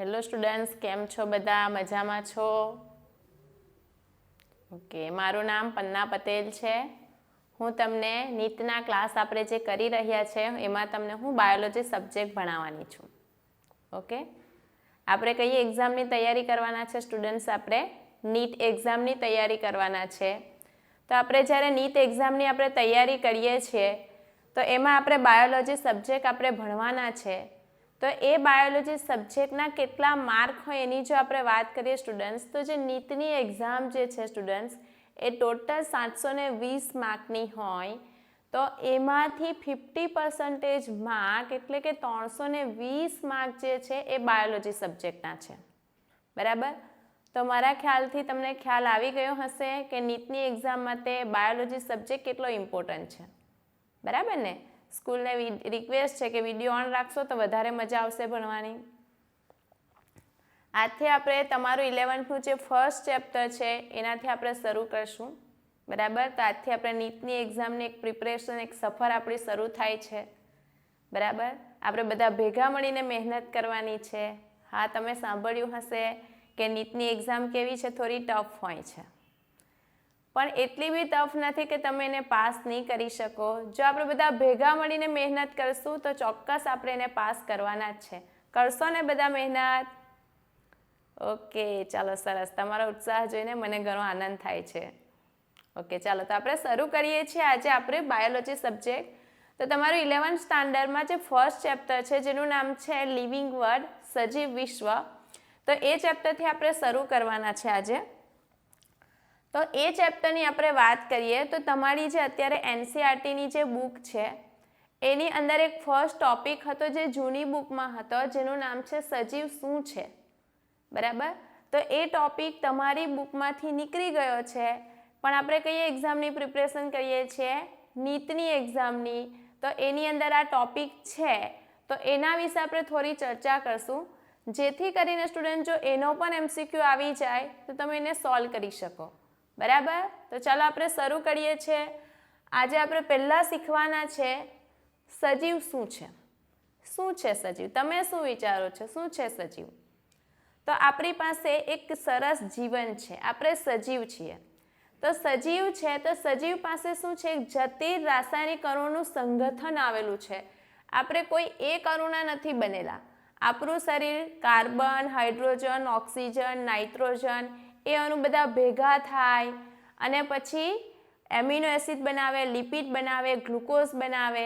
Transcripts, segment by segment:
Hello students, કેમ છો બધા? મજામાં છો? ઓકે, મારું નામ પન્ના પટેલ છે. હું તમને નીટના ક્લાસ આપણે જે કરી રહ્યા છે એમાં તમને હું બાયોલોજી સબ્જેક્ટ ભણાવવાની છું. ઓકે, આપણે કઈ એક્ઝામની તૈયારી કરવાના છે સ્ટુડન્ટ્સ? આપણે નીટ એક્ઝામની તૈયારી કરવાના છે. તો આપણે જ્યારે નીટ એક્ઝામની આપણે તૈયારી કરીએ છીએ તો એમાં આપણે બાયોલોજી સબ્જેક્ટ આપણે ભણવાના છે. તો એ બાયોલોજી સબ્જેક્ટના કેટલા માર્ક હોય એની જો આપણે વાત કરીએ સ્ટુડન્ટ્સ, તો જે નીટની એક્ઝામ જે છે સ્ટુડન્ટ્સ એ ટોટલ 720 માર્કની હોય. તો એમાંથી 50% માર્ક એટલે કે 320 માર્ક જે છે એ બાયોલોજી સબ્જેક્ટના છે. બરાબર? તો મારા ખ્યાલથી તમને ખ્યાલ આવી ગયો હશે કે નીટની એક્ઝામ માટે બાયોલોજી સબ્જેક્ટ કેટલો ઇમ્પોર્ટન્ટ છે. બરાબર ને? સ્કૂલને રિક્વેસ્ટ છે કે વિડીયો ઓન રાખશો તો વધારે મજા આવશે ભણવાની. આજથી આપણે તમારું 11thનું જે ફર્સ્ટ ચેપ્ટર છે એનાથી આપણે શરૂ કરશું. બરાબર? તો આજથી આપણે નીટની એક્ઝામની એક પ્રિપરેશન, એક સફર આપણી શરૂ થાય છે. બરાબર? આપણે બધા ભેગા મળીને મહેનત કરવાની છે. હા, તમે સાંભળ્યું હશે કે નીટની એક્ઝામ કેવી છે? થોડી ટફ હોય છે, પણ એટલી બી ટફ નથી કે તમે એને પાસ નહીં કરી શકો. જો આપણે બધા ભેગા મળીને મહેનત કરશું તો ચોક્કસ આપણે એને પાસ કરવાના જ છે. કરશો ને બધા મહેનત? ઓકે, ચાલો, સરસ. તમારો ઉત્સાહ જોઈને મને ઘણો આનંદ થાય છે. ઓકે, ચાલો, તો આપણે શરૂ કરીએ છીએ આજે આપણે બાયોલોજી સબ્જેક્ટ. તો તમારું 11th સ્ટાન્ડર્ડમાં જે ફર્સ્ટ ચેપ્ટર છે જેનું નામ છે લિવિંગ વર્લ્ડ, સજીવ વિશ્વ, તો એ ચેપ્ટરથી આપણે શરૂ કરવાના છે આજે. તો એ ચેપ્ટરની આપણે વાત કરીએ તો તમારી જે અત્યારે NCERTની જે બુક છે એની અંદર એક ફર્સ્ટ ટોપિક હતો જે જૂની બુકમાં હતો, જેનું નામ છે સજીવ શું છે. બરાબર? તો એ ટોપિક તમારી બુકમાંથી નીકળી ગયો છે, પણ આપણે કઈ એક્ઝામની પ્રિપરેશન કરીએ છીએ? નીટની એક્ઝામની. તો એની અંદર આ ટોપિક છે, તો એના વિશે આપણે થોડી ચર્ચા કરશું, જેથી કરીને સ્ટુડન્ટ જો એનો પણ MCQ આવી જાય તો તમે એને સોલ્વ કરી શકો. બરાબર? તો ચાલો આપણે શરૂ કરીએ છીએ. આજે આપણે પહેલાં શીખવાના છે સજીવ શું છે. શું છે સજીવ? તમે શું વિચારો છો? શું છે સજીવ? તો આપણી પાસે એક સરસ જીવન છે, આપણે સજીવ છીએ. તો સજીવ છે તો સજીવ પાસે શું છે? એક જટિલ રાસાયણિક અણુઓનું સંગઠન આવેલું છે. આપણે કોઈ એક અણુના નથી બનેલા. આપણું શરીર કાર્બન, હાઇડ્રોજન, ઓક્સિજન, નાઇટ્રોજન એ અણુ બધા ભેગા થાય અને પછી એમિનો એસિડ બનાવે, લિપિડ બનાવે, ગ્લુકોઝ બનાવે,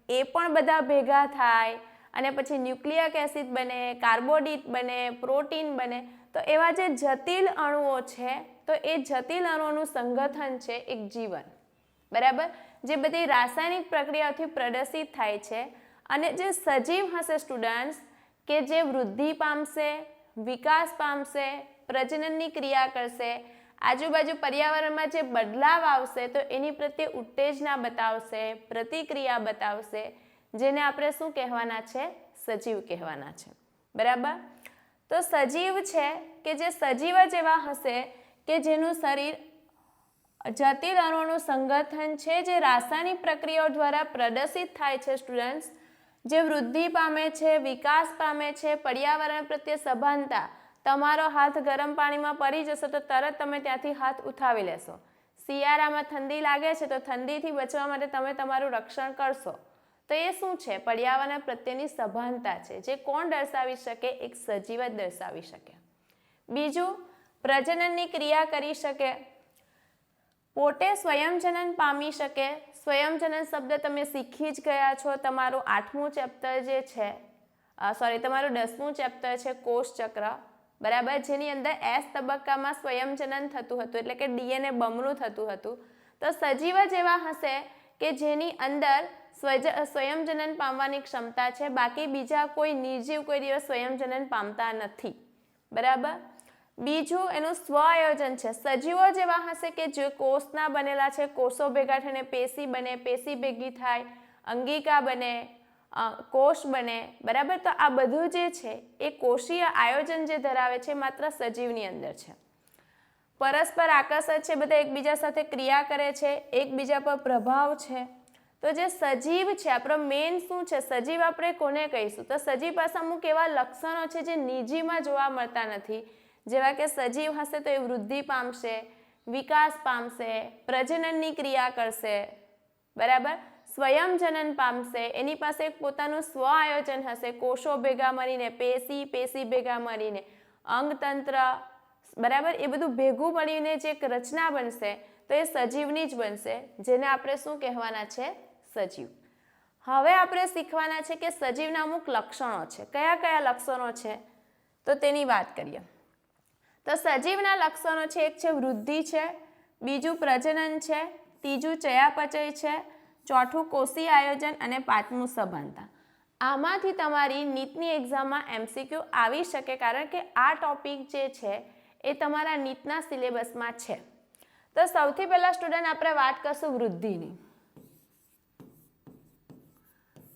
એ પણ બધા ભેગા થાય અને પછી ન્યુક્લિયક એસિડ બને, કાર્બોડિટ બને, પ્રોટીન બને. તો એવા જે જટિલ અણુઓ છે તો એ જટિલ અણુઓનું સંગઠન છે એક જીવન. બરાબર? જે બધી રાસાયણિક પ્રક્રિયાઓથી પ્રદર્શિત થાય છે. અને જે સજીવ હશે સ્ટુડન્ટ્સ કે જે વૃદ્ધિ પામશે, વિકાસ પામશે, પ્રજનનની ક્રિયા કરશે, આજુબાજુ પર્યાવરણમાં જે બદલાવ આવશે તો એની પ્રત્યે ઉત્તેજના બતાવશે, પ્રતિક્રિયા બતાવશે, જેને આપણે શું કહેવાના છે? સજીવ કહેવાના છે. બરાબર? તો સજીવ છે કે જે સજીવ જ એવા હશે કે જેનું શરીર જટિલ અણુઓનું સંગઠન છે, જે રાસાયણિક પ્રક્રિયાઓ દ્વારા પ્રદર્શિત થાય છે સ્ટુડન્ટ્સ, જે વૃદ્ધિ પામે છે, વિકાસ પામે છે, પર્યાવરણ પ્રત્યે સભાનતા. તમારો હાથ ગરમ પાણીમાં પડી જશે તો તરત તમે ત્યાંથી હાથ ઉઠાવી લેશો. શિયાળામાં ઠંડી લાગે છે તો ઠંડીથી બચવા માટે તમે તમારું રક્ષણ કરશો. તો એ શું છે? પર્યાવરણ પ્રત્યેની સભાનતા છે, જે કોણ દર્શાવી શકે? એક સજીવ જ દર્શાવી શકે. બીજું, પ્રજનનની ક્રિયા કરી શકે, પોતે સ્વયંજનન પામી શકે. સ્વયંજનન શબ્દ તમે શીખી જ ગયા છો. તમારું 8મું ચેપ્ટર જે છે, તમારું 10મું ચેપ્ટર છે કોષચક્ર. બરાબર? જેની અંદર S તબક્કામાં સ્વયંજનન થતું હતું, એટલે કે DNA બમણું થતું હતું. તો સજીવ જ એવા હશે કે જેની અંદર સ્વયંજનન પામવાની ક્ષમતા છે. બાકી બીજા કોઈ નિર્જીવ કોઈ દિવસ સ્વયંજનન પામતા નથી. બરાબર? બીજું, એનું સ્વ આયોજન છે. સજીવો જ એવા હશે કે જે કોષના બનેલા છે, કોષો ભેગા થઈને પેશી બને, પેશી ભેગી થાય, અંગિકા બને, કોષ બને. બરાબર? તો આ બધું જે છે એ કોષીય આયોજન જે ધરાવે છે માત્ર સજીવની અંદર છે. પરસ્પર આકર્ષક છે, બધા એકબીજા સાથે ક્રિયા કરે છે, એકબીજા પર પ્રભાવ છે. તો જે સજીવ છે આપણો મેઇન શું છે, સજીવ આપણે કોને કહીશું? તો સજીવ પાસે અમુક એવા લક્ષણો છે જે નિજીવમાં જોવા મળતા નથી, જેવા કે સજીવ હશે તો એ વૃદ્ધિ પામશે, વિકાસ પામશે, પ્રજનનની ક્રિયા કરશે, બરાબર, સ્વયંજનન પામશે, એની પાસે એક પોતાનું સ્વ આયોજન હશે, કોષો ભેગા મળીને, પેશી ભેગા મળીને, અંગતંત્ર, બરાબર, એ બધું ભેગું મળીને જે એક રચના બનશે તો એ સજીવની જ બનશે, જેને આપણે શું કહેવાના છે? સજીવ. હવે આપણે શીખવાના છે કે સજીવના અમુક લક્ષણો છે. કયા કયા લક્ષણો છે તો તેની વાત કરીએ. તો સજીવના લક્ષણો છે, એક છે વૃદ્ધિ છે, બીજું પ્રજનન છે, ત્રીજું ચયાપચય છે, ચોથું કોષીય આયોજન અને પાંચમું સભાનતા. આમાંથી તમારી નીટની એક્ઝામમાં MCQ આવી શકે, કારણ કે આ ટોપિક જે છે એ તમારા નીટના સિલેબસમાં છે. તો સૌથી પહેલાં સ્ટુડન્ટ આપણે વાત કરશું વૃદ્ધિની.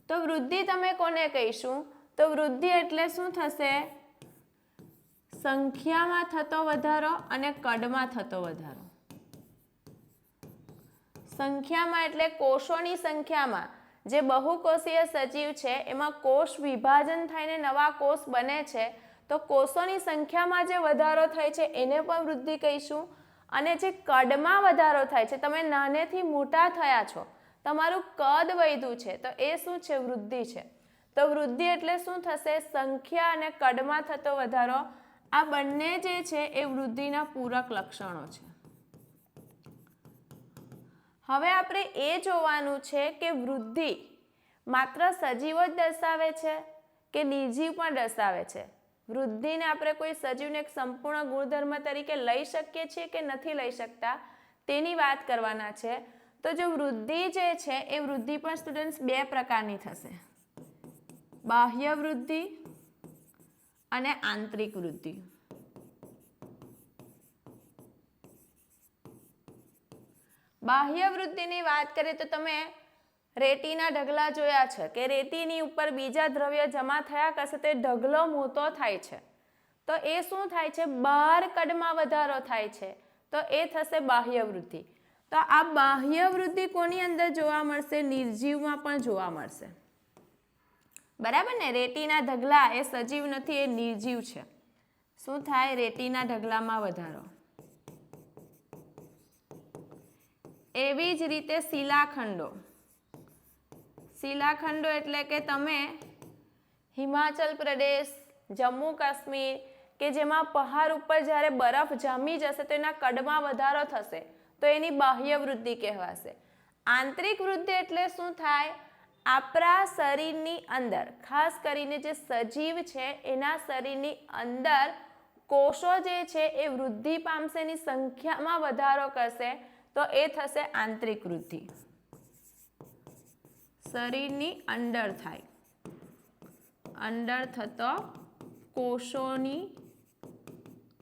તો વૃદ્ધિ તમે કોને કહીશું? તો વૃદ્ધિ એટલે શું થશે? સંખ્યામાં થતો વધારો અને કદમાં થતો વધારો. સંખ્યામાં એટલે કોષોની સંખ્યામાં. જે બહુકોષીય સજીવ છે એમાં કોષ વિભાજન થઈને નવા કોષ બને છે, તો કોષોની સંખ્યામાં જે વધારો થાય છે એને પણ વૃદ્ધિ કહીશું. અને જે કદમાં વધારો થાય છે, તમે નાનેથી મોટા થયા છો, તમારું કદ વધ્યું છે, તો એ શું છે? વૃદ્ધિ છે. તો વૃદ્ધિ એટલે શું થશે? સંખ્યા અને કદમાં થતો વધારો. આ બંને જે છે એ વૃદ્ધિના પૂરક લક્ષણો છે. હવે આપણે એ જોવાનું છે કે વૃદ્ધિ માત્ર સજીવો જ દર્શાવે છે કે નિર્જીવ પણ દર્શાવે છે? વૃદ્ધિને આપણે કોઈ સજીવને એક સંપૂર્ણ ગુણધર્મ તરીકે લઈ શકીએ છીએ કે નથી લઈ શકતા, તેની વાત કરવાના છે. તો જો વૃદ્ધિ જે છે એ વૃદ્ધિ પણ સ્ટુડન્ટ્સ બે પ્રકારની થશે, બાહ્ય વૃદ્ધિ અને આંતરિક વૃદ્ધિ. બાહ્ય વૃદ્ધિની વાત કરીએ તો તમે રેતીના ઢગલા જોયા છે કે રેતીની ઉપર બીજા દ્રવ્ય જમા થયા કરશે તો એ ઢગલો મોટો થાય છે, તો એ શું થાય છે? બહાર કદમાં વધારો થાય છે, તો એ થશે બાહ્ય વૃદ્ધિ. તો આ બાહ્ય વૃદ્ધિ કોની અંદર જોવા મળશે? નિર્જીવમાં પણ જોવા મળશે, બરાબર ને? રેતીના ઢગલા એ સજીવ નથી, એ નિર્જીવ છે. શું થાય? રેતીના ઢગલામાં વધારો. એવી જ રીતે શિલાખંડો. શિલાખંડો એટલે કે તમે હિમાચલ પ્રદેશ, જમ્મુ કાશ્મીર કે જેમાં પહાડ ઉપર જ્યારે બરફ જામી જશે તો એના કદમાં વધારો થશે, તો એની બાહ્ય વૃદ્ધિ કહેવાશે. આંતરિક વૃદ્ધિ એટલે શું થાય? આપણા શરીરની અંદર, ખાસ કરીને જે સજીવ છે એના શરીરની અંદર કોષો જે છે એ વૃદ્ધિ પામશે, એની સંખ્યામાં વધારો કરશે, તો એ થશે આંતરિક વૃદ્ધિ. શરીરની અંદર થાય, અંદર થતો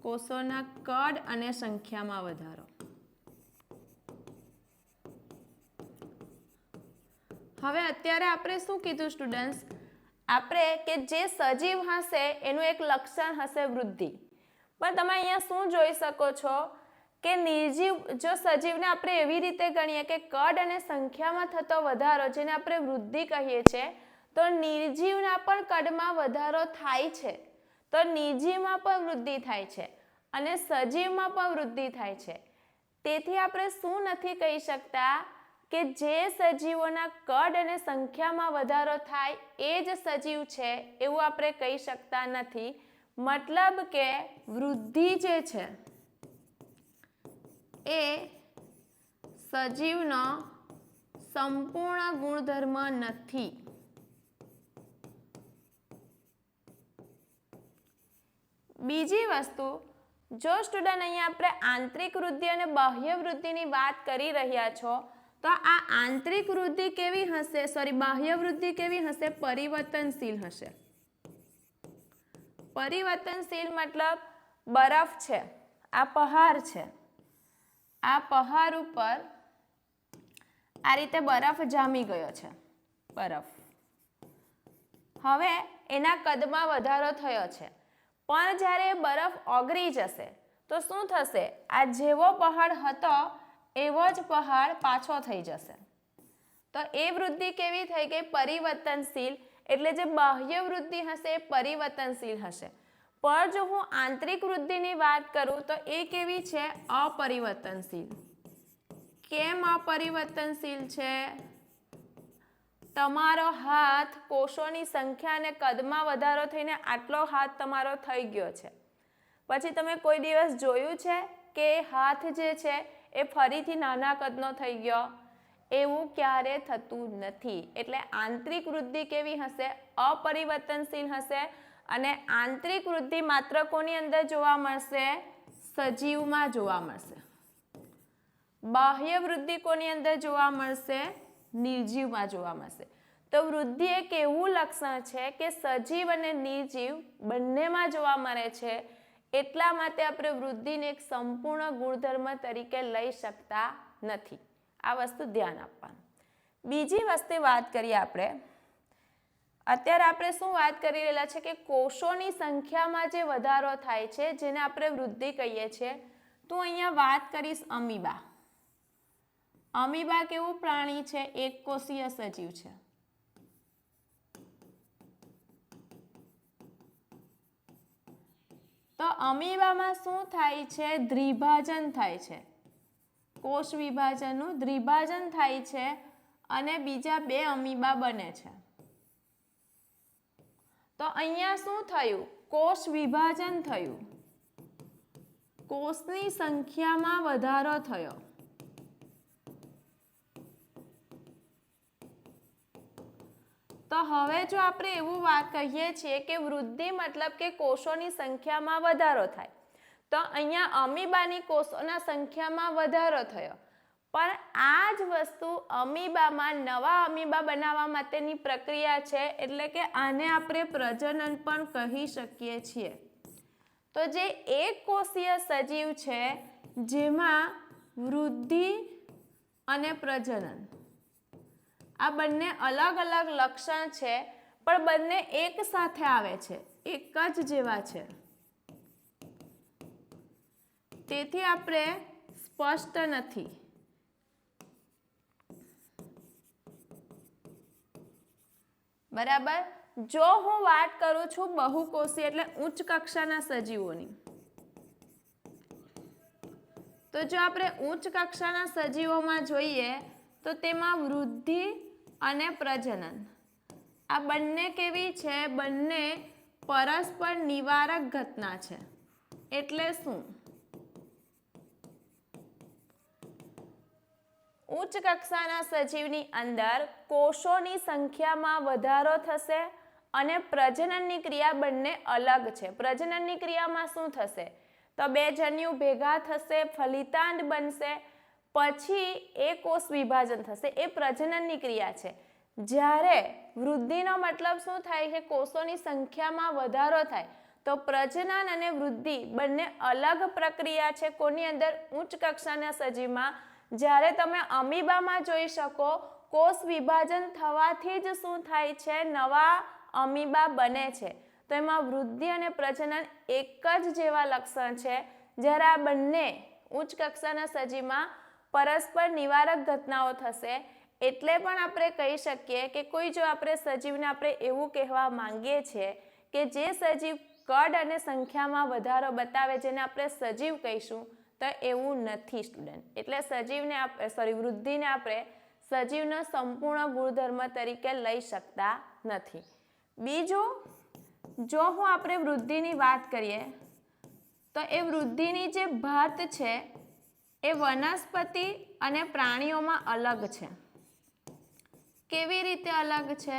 કોષોના કદ અને સંખ્યામાં વધારો. હવે અત્યારે આપણે શું કીધું સ્ટુડન્ટ્સ? આપણે કે જે સજીવ હશે એનું એક લક્ષણ હશે વૃદ્ધિ. પણ તમે અહીંયા શું જોઈ શકો છો કે નિર્જીવ, જો સજીવને આપણે એવી રીતે ગણીએ કે કદ અને સંખ્યામાં થતો વધારો, જેને આપણે વૃદ્ધિ કહીએ છીએ, તો નિર્જીવના પણ કદમાં વધારો થાય છે, તો નિર્જીવમાં પણ વૃદ્ધિ થાય છે અને સજીવમાં પણ વૃદ્ધિ થાય છે. તેથી આપણે શું નથી કહી શકતા કે જે સજીવોના કદ અને સંખ્યામાં વધારો થાય એ જ સજીવ છે, એવું આપણે કહી શકતા નથી. મતલબ કે વૃદ્ધિ જે છે એ સજીવનો સંપૂર્ણ ગુણધર્મ નથી. બીજી વસ્તુ, જો સ્ટુડન્ટ અહીંયા આપણે આંતરિક વૃદ્ધિ અને બાહ્ય વૃદ્ધિની વાત કરી રહ્યા છો, તો આ આંતરિક વૃદ્ધિ કેવી હશે? બાહ્ય વૃદ્ધિ કેવી હશે? પરિવર્તનશીલ હશે. પરિવર્તનશીલ મતલબ બરફ છે, આ પહાડ છે, આ પહાડ ઉપર આ રીતે બરફ જામી ગયો છે, બરફ. હવે એના કદમાં વધારો થયો છે, પણ જ્યારે બરફ ઓગળી જશે તો શું થશે? આ જેવો પહાડ હતો એવો જ પહાડ પાછો થઈ જશે, તો એ વૃદ્ધિ કેવી થઈ ગઈ? પરિવર્તનશીલ. એટલે જે બાહ્ય વૃદ્ધિ હશે એ પરિવર્તનશીલ હશે, પણ જો હું આંતરિક વૃદ્ધિની વાત કરું તો એ કેવી છે? અપરિવર્તનશીલ. કેમ અપરિવર્તનશીલ છે? તમારો હાથ, કોષોની સંખ્યા અને કદમાં વધારો થઈને આટલો હાથ તમારો થઈ ગયો છે, પછી તમે કોઈ દિવસ જોયું છે કે હાથ જે છે એ ફરીથી નાના કદનો થઈ ગયો? એવું ક્યારે થતું નથી. એટલે આંતરિક વૃદ્ધિ કેવી હશે? અપરિવર્તનશીલ હશે. અને આંતરિક વૃદ્ધિ માત્ર કોની અંદર જોવા મળશે? સજીવમાં જોવા મળશે. બાહ્ય વૃદ્ધિ કોની અંદર જોવા મળશે? નિર્જીવમાં જોવા મળશે. તો વૃદ્ધિ એક એવું લક્ષણ છે કે સજીવ અને નિર્જીવ બંનેમાં જોવા મળે છે, એટલા માટે આપણે વૃદ્ધિને એક સંપૂર્ણ ગુણધર્મ તરીકે લઈ શકતા નથી. આ વસ્તુ ધ્યાન આપવાનું. બીજી વસ્તુ વાત કરીએ આપણે. અત્યારે આપણે શું વાત કરી રહેલા છે કે કોષોની સંખ્યામાં જે વધારો થાય છે જેને આપણે વૃદ્ધિ કહીએ છીએ. તો અહીંયા વાત કરીશ અમીબા. અમીબા કેવું પ્રાણી છે? એક કોષીય સજીવ છે. તો અમીબામાં શું થાય છે? દ્વિભાજન થાય છે. કોષ વિભાજનનું દ્વિભાજન થાય છે અને બીજા 2 અમીબા બને છે. તો અહીંયા શું થયું? કોષ વિભાજન થયું, કોષની સંખ્યામાં વધારો થયો. તો હવે જો આપણે એવું વાત કહીએ છીએ કે વૃદ્ધિ મતલબ કે કોષોની સંખ્યામાં વધારો થાય, તો અહીંયા અમીબાની કોષોના સંખ્યામાં વધારો થયો, પણ આ જ વસ્તુ અમીબામાં નવા અમીબા બનાવવા માટેની પ્રક્રિયા છે, એટલે કે આને આપણે પ્રજનન પણ કહી શકીએ છીએ. તો જે એક કોષીય સજીવ છે જેમાં વૃદ્ધિ અને પ્રજનન આ બંને અલગ અલગ લક્ષણ છે, પણ બંને એક સાથે આવે છે, એક જ જેવા છે, તેથી આપણે સ્પષ્ટ નથી. બરાબર. જો હું વાત કરું છું બહુકોષી એટલે ઉચ્ચ કક્ષાના સજીવોની, તો જો આપણે ઉચ્ચ કક્ષાના સજીવોમાં જોઈએ તો તેમાં વૃદ્ધિ અને પ્રજનન આ બંને કેવી છે? બંને પરસ્પર નિવારક ઘટના છે. એટલે શું? ઉચ્ચ કક્ષાના સજીવની અંદર કોષોની સંખ્યામાં વધારો થશે અને પ્રજનનની ક્રિયા બંને અલગ છે. પ્રજનનની ક્રિયામાં શું થશે? તો 2 જન્યુ ભેગા થશે, ફલિતાંડ બનશે, પછી એ કોષ વિભાજન થશે. એ પ્રજનનની ક્રિયા છે. જ્યારે વૃદ્ધિનો મતલબ શું થાય કે કોષોની સંખ્યામાં વધારો થાય, તો પ્રજનન અને વૃદ્ધિ બંને અલગ પ્રક્રિયા છે. કોની અંદર? ઉચ્ચ કક્ષાના સજીવમાં. જ્યારે તમે અમીબામાં જોઈ શકો, કોષ વિભાજન થવાથી જ શું થાય છે? નવા અમીબા બને છે. તો એમાં વૃદ્ધિ અને પ્રજનન એક જ જેવા લક્ષણ છે. જ્યારે આ બંને ઉચ્ચ કક્ષાના સજીવમાં પરસ્પર નિવારક ઘટનાઓ થશે. એટલે પણ આપણે કહી શકીએ કે કોઈ જો આપણે સજીવને આપણે એવું કહેવા માંગીએ છીએ કે જે સજીવ કદ અને સંખ્યામાં વધારો બતાવે, જેને આપણે સજીવ કહીશું, તો એવું નથી સ્ટુડન્ટ. એટલે સજીવને વૃદ્ધિને આપણે સજીવનો સંપૂર્ણ ગુણધર્મ તરીકે લઈ શકતા નથી. બીજું, જો હું આપણે વૃદ્ધિની વાત કરીએ તો એ વૃદ્ધિની જે ભાત છે એ વનસ્પતિ અને પ્રાણીઓમાં અલગ છે. કેવી રીતે અલગ છે?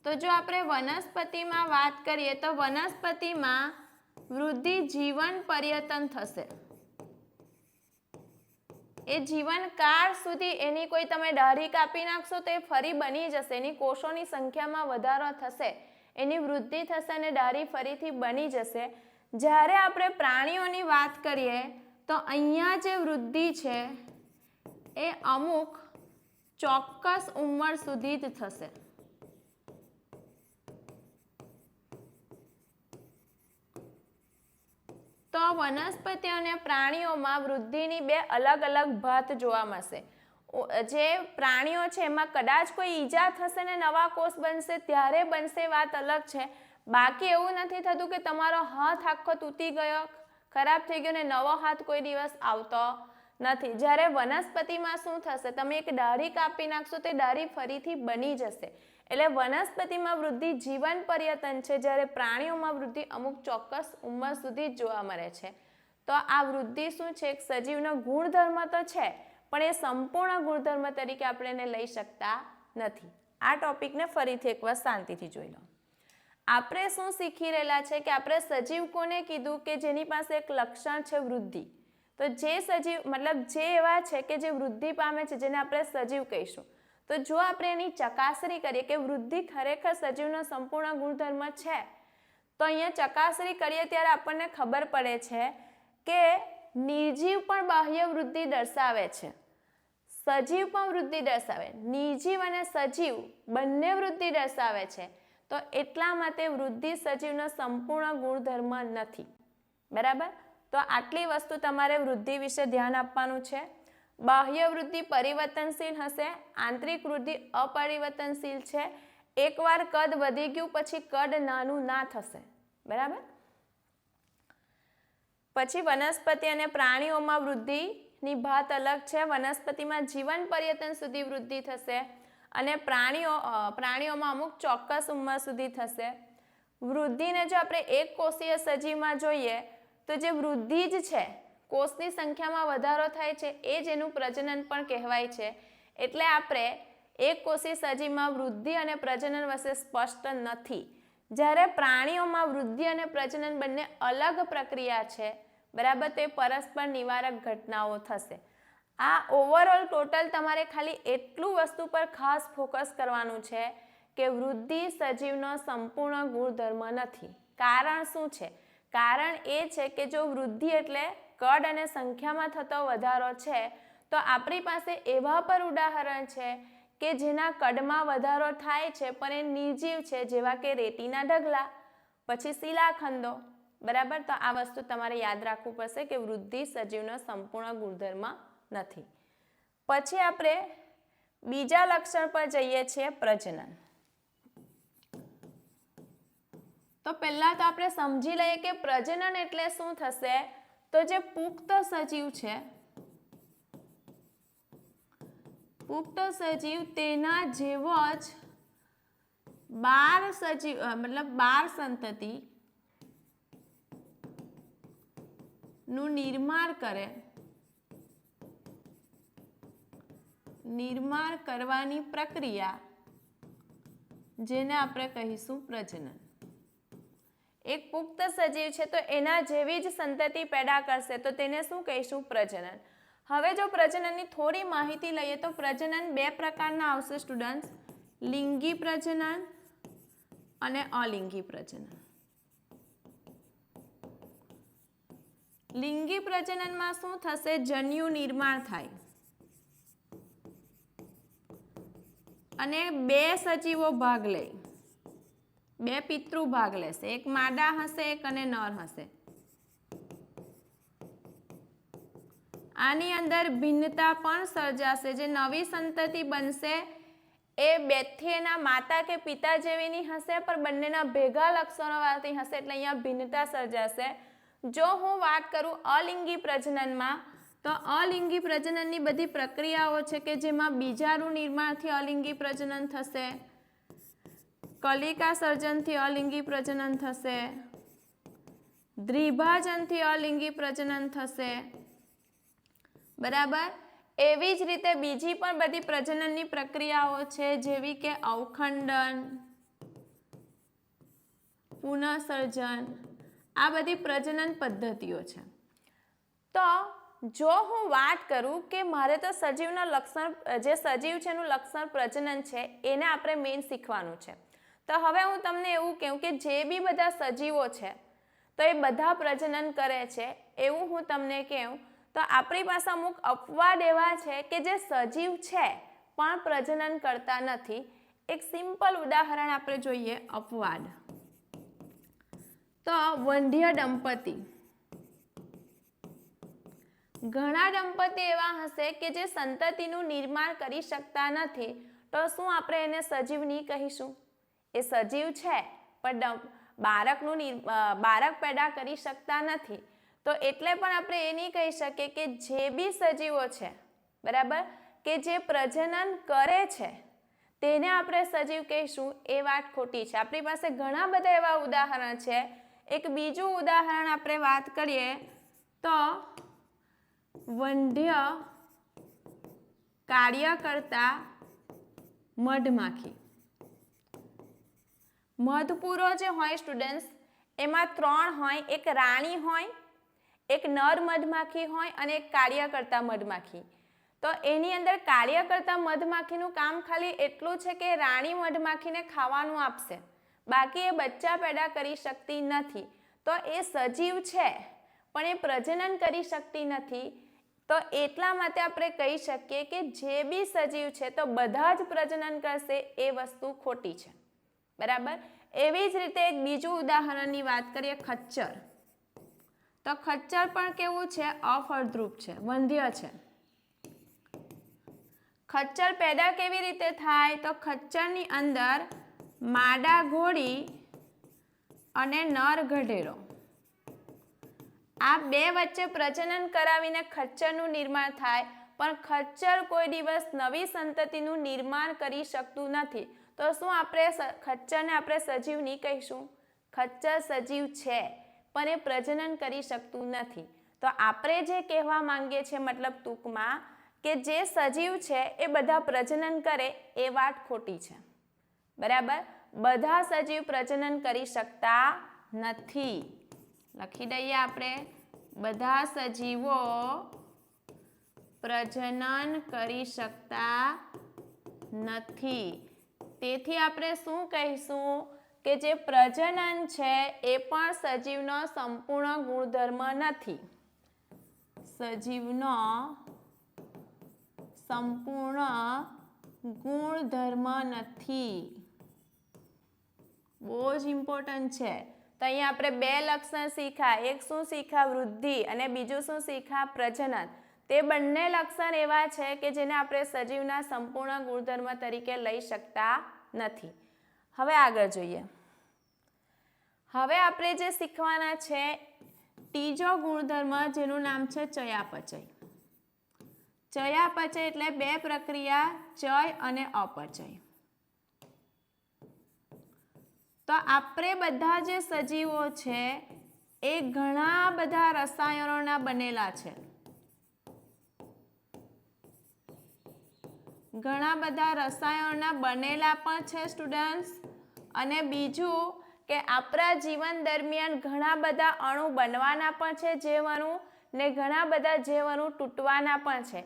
તો જો આપણે વનસ્પતિમાં વાત કરીએ તો વનસ્પતિમાં વૃદ્ધિ જીવન પર્યંત થશે. એ જીવનકાળ સુધી એની કોઈ તમે ડાળી કાપી નાખશો તો એ ફરી બની જશે. એની કોષોની સંખ્યામાં વધારો થશે, એની વૃદ્ધિ થશે અને ડાળી ફરીથી બની જશે. જ્યારે આપણે પ્રાણીઓની વાત કરીએ તો અહીંયા જે વૃદ્ધિ છે એ અમુક ચોક્કસ ઉંમર સુધી જ થશે. તો વનસ્પતિ અને પ્રાણીઓમાં વૃદ્ધિની 2 અલગ અલગ ભાત જોવા મળશે. જે પ્રાણીઓ છે એમાં કદાચ કોઈ ઈજા થશે ને નવા કોષ બનશે ત્યારે બનશે, વાત અલગ છે. બાકી એવું નથી થતું કે તમારો હાથ આખો તૂટી ગયો, ખરાબ થઈ ગયો ને નવો હાથ કોઈ દિવસ આવતો નથી. જ્યારે વનસ્પતિમાં શું થશે, તમે એક ડાળી કાપી નાખશો તે ડાળી ફરીથી બની જશે. એટલે વનસ્પતિમાં વૃદ્ધિ જીવન પર્યંત છે, જ્યારે પ્રાણીઓમાં વૃદ્ધિ અમુક ચોક્કસ ઉંમર સુધી જ જોવા મળે છે. તો આ વૃદ્ધિ શું છે, એક સજીવનો ગુણધર્મ તો છે, પણ એ સંપૂર્ણ ગુણધર્મ તરીકે આપણે એને લઈ શકતા નથી. આ ટોપિકને ફરીથી એકવાર શાંતિથી જોઈ લો. આપણે શું શીખી રહેલા છે કે આપણે સજીવ કોને કીધું કે જેની પાસે એક લક્ષણ છે વૃદ્ધિ. તો જે સજીવ મતલબ જે એવા છે કે જે વૃદ્ધિ પામે છે જેને આપણે સજીવ કહીશું. તો જો આપણે એની ચકાસણી કરીએ કે વૃદ્ધિ ખરેખર સજીવનો સંપૂર્ણ ગુણધર્મ છે, તો અહીંયા ચકાસણી કરીએ ત્યારે આપણને ખબર પડે છે કે નિર્જીવ પણ બાહ્ય વૃદ્ધિ દર્શાવે છે, સજીવ પણ વૃદ્ધિ દર્શાવે, નિર્જીવ અને સજીવ બંને વૃદ્ધિ દર્શાવે છે. તો એટલા માટે વૃદ્ધિ સજીવનો સંપૂર્ણ ગુણધર્મ નથી. બરાબર? તો આટલી વસ્તુ તમારે વૃદ્ધિ વિશે ધ્યાન આપવાનું છે. બાહ્ય વૃદ્ધિ પરિવર્તનશીલ હશે, આંતરિક વૃદ્ધિ અપરિવર્તનશીલ છે. એકવાર કદ વધી ગયું પછી કદ નાનું ના થશે. બરાબર? પછી વનસ્પતિ અને પ્રાણીઓમાં વૃદ્ધિની ભાત અલગ છે. વનસ્પતિમાં જીવન પર્યંત સુધી વૃદ્ધિ થશે અને પ્રાણીઓમાં અમુક ચોક્કસ ઉંમર સુધી થશે. વૃદ્ધિને જો આપણે એક કોષીય સજીવમાં જોઈએ તો જે વૃદ્ધિ જ છે, કોષની સંખ્યામાં વધારો થાય છે, એ જ એનું પ્રજનન પણ કહેવાય છે. એટલે આપણે એક કોષીય સજીવમાં વૃદ્ધિ અને પ્રજનન વચ્ચે સ્પષ્ટ નથી. જ્યારે પ્રાણીઓમાં વૃદ્ધિ અને પ્રજનન બંને અલગ પ્રક્રિયા છે. બરાબર? તે પરસ્પર નિવારક ઘટનાઓ થશે. આ ઓવરઓલ ટોટલ તમારે ખાલી એટલું વસ્તુ પર ખાસ ફોકસ કરવાનું છે કે વૃદ્ધિ સજીવનો સંપૂર્ણ ગુણધર્મ નથી. કારણ શું છે? કારણ એ છે કે જો વૃદ્ધિ એટલે કદ અને સંખ્યામાં થતો વધારો છે, તો આપણી પાસે એવા પર ઉદાહરણ છે કે જેના કદમાં વધારો થાય છે પણ એ નિર્જીવ છે, જેવા કે રેતીના ઢગલા, પછી શિલાખંડો. બરાબર? તો આ વસ્તુ તમારે યાદ રાખવું પડશે કે વૃદ્ધિ સજીવનો સંપૂર્ણ ગુણધર્મ નથી. પછી આપણે બીજા લક્ષણ પર જઈએ છીએ, પ્રજનન. તો પહેલા તો આપણે સમજી લઈએ કે પ્રજનન એટલે શું થશે. તો જે પુખ્ત સજીવ છે, પુખ્ત સજીવ તેના જેવો જ 12 સજીવ મતલબ 12 સંતતિ નું નિર્માણ કરવાની પ્રક્રિયા, જેને આપણે કહીશું પ્રજનન. એક પુખ્ત સજીવ છે તો એના જેવી જ સંતતિ પેદા કરશે તો તેને શું કહીશું? પ્રજનન. હવે જો પ્રજનનની થોડી માહિતી લઈએ તો પ્રજનન બે પ્રકારના આવશે સ્ટુડન્ટ્સ, લિંગી પ્રજનન અને અલિંગી પ્રજનન. લિંગી પ્રજનનમાં શું થશે? જન્યુ નિર્માણ થાય અને બે સજીવો ભાગ લે, બે પિતૃ ભાગ લેશે, એક માદા હશે એક અને નર હશે. આની અંદર ભિન્નતા પણ સર્જાશે. જે નવી સંતતિ બનશે એ બેથી એના માતા કે પિતા જેવીની હશે પણ બંનેના ભેગા લક્ષણોવાળી હશે, એટલે અહીંયા ભિન્નતા સર્જાશે. જો હું વાત કરું અલિંગી પ્રજનનમાં, તો અલિંગી પ્રજનનની બધી પ્રક્રિયાઓ છે કે જેમાં બીજાણુ નિર્માણથી અલિંગી પ્રજનન થશે, કલિકા સર્જનથી અલિંગી પ્રજનન થશે, દ્વિભાજનથી અલિંગી પ્રજનન થશે. બરાબર? એવી જ રીતે બીજી પણ બધી પ્રજનનની પ્રક્રિયાઓ છે, જેવી કે અવખંડન, પુનઃસર્જન, આ બધી પ્રજનન પદ્ધતિઓ છે. તો જો હું વાત કરું કે મારે તો સજીવના લક્ષણ, જે સજીવ છે એનું લક્ષણ પ્રજનન છે, એને આપણે મેઇન શીખવાનું છે. તો હવે હું તમને એવું કહું કે જે બી બધા સજીવો છે તો એ બધા પ્રજનન કરે છે એવું હું તમને કહું, તો આપણી પાસે અમુક અપવાદ એવા છે કે જે સજીવ છે પણ પ્રજનન કરતા નથી. એક સિમ્પલ ઉદાહરણ આપણે જોઈએ, અપવાદ. તો વંધ્ય દંપતી, ઘણા દંપતી એવા હશે કે જે સંતતિનું નિર્માણ કરી શકતા નથી, તો શું આપણે એને સજીવ નહીં કહીશું? એ સજીવ છે પણ બાળક પેદા કરી શકતા નથી, તો એટલે પણ આપણે એ નહીં કહી શકીએ કે જે બી સજીવો છે, બરાબર, કે જે પ્રજનન કરે છે તેને આપણે સજીવ કહીશું, એ વાત ખોટી છે. આપણી પાસે ઘણા બધા એવા ઉદાહરણ છે. એક બીજું ઉદાહરણ આપણે વાત કરીએ તો વંધ્ય કાર્ય કરતા મધમાખી. મધપૂરો જે હોય સ્ટુડન્ટ્સ, એમાં 3 હોય, એક રાણી હોય, એક નર મધમાખી હોય અને એક કાર્યકર્તા મધમાખી. તો એની અંદર કાર્યકર્તા મધમાખીનું કામ ખાલી એટલું છે કે રાણી મધમાખીને ખાવાનું આપશે, બાકી એ બચ્ચા પેદા કરી શકતી નથી. તો એ સજીવ છે પણ એ પ્રજનન કરી શકતી નથી. તો એટલા માટે આપણે કહી શકીએ કે જે બી સજીવ છે તો બધા જ પ્રજનન કરશે, એ વસ્તુ ખોટી છે, બરાબર. એવી જ રીતે એક બીજું ઉદાહરણની વાત કરીએ, ખચ્ચર. તો ખચ્ચર પણ કેવું છે? અફળદ્રુપ છે, વંધ્ય છે. ખચ્ચર પેદા કેવી રીતે થાય? તો ખચ્ચરની અંદર માદા ઘોડી અને નર ગધેડો, આ બે વચ્ચે પ્રજનન કરાવીને ખચ્ચરનું નિર્માણ થાય, પણ ખચ્ચર કોઈ દિવસ નવી સંતતિનું નિર્માણ કરી શકતું નથી. તો શું આપણે ખચ્ચરને આપણે સજીવ નહીં કહીશું? ખચ્ચર સજીવ છે પણ એ પ્રજનન કરી શકતું નથી. તો આપણે જે કહેવા માંગીએ છીએ, મતલબ ટૂંકમાં, કે જે સજીવ છે એ બધા પ્રજનન કરે, એ વાત ખોટી છે, બરાબર. બધા સજીવ પ્રજનન કરી શકતા નથી. લખી દઈએ આપણે, બધા સજીવો પ્રજનન કરી શકતા નથી. તેથી આપણે શું કહીશું કે જે પ્રજનન છે એ પણ સજીવનો સંપૂર્ણ ગુણધર્મ નથી. સજીવનો સંપૂર્ણ ગુણધર્મ નથી. બહુ જ ઇમ્પોર્ટન્ટ છે. તો અહીંયા આપણે 2 લક્ષણ શીખ્યા. એક શું શીખ્યા? વૃદ્ધિ. અને બીજું શું શીખ્યા? પ્રજનન. તે બંને લક્ષણ એવા છે કે જેને આપણે સજીવના સંપૂર્ણ ગુણધર્મ તરીકે લઈ શકતા નથી. હવે આગળ જોઈએ. હવે આપણે જે શીખવાના છે ત્રીજો ગુણધર્મ, જેનું નામ છે ચયાપચય. ચયાપચય એટલે 2 પ્રક્રિયા, ચય અને અપચય. તો આપણે બધા જે સજીવો છે એ ઘણા બધા રસાયણોના બનેલા છે. ઘણા બધા રસાયણોના બનેલા પણ છે સ્ટુડન્ટ્સ. અને બીજું કે આપણા જીવન દરમિયાન ઘણા બધા અણુ બનવાના પણ છે, જીવઅણુ, ને ઘણા બધા જીવઅણુ તૂટવાના પણ છે.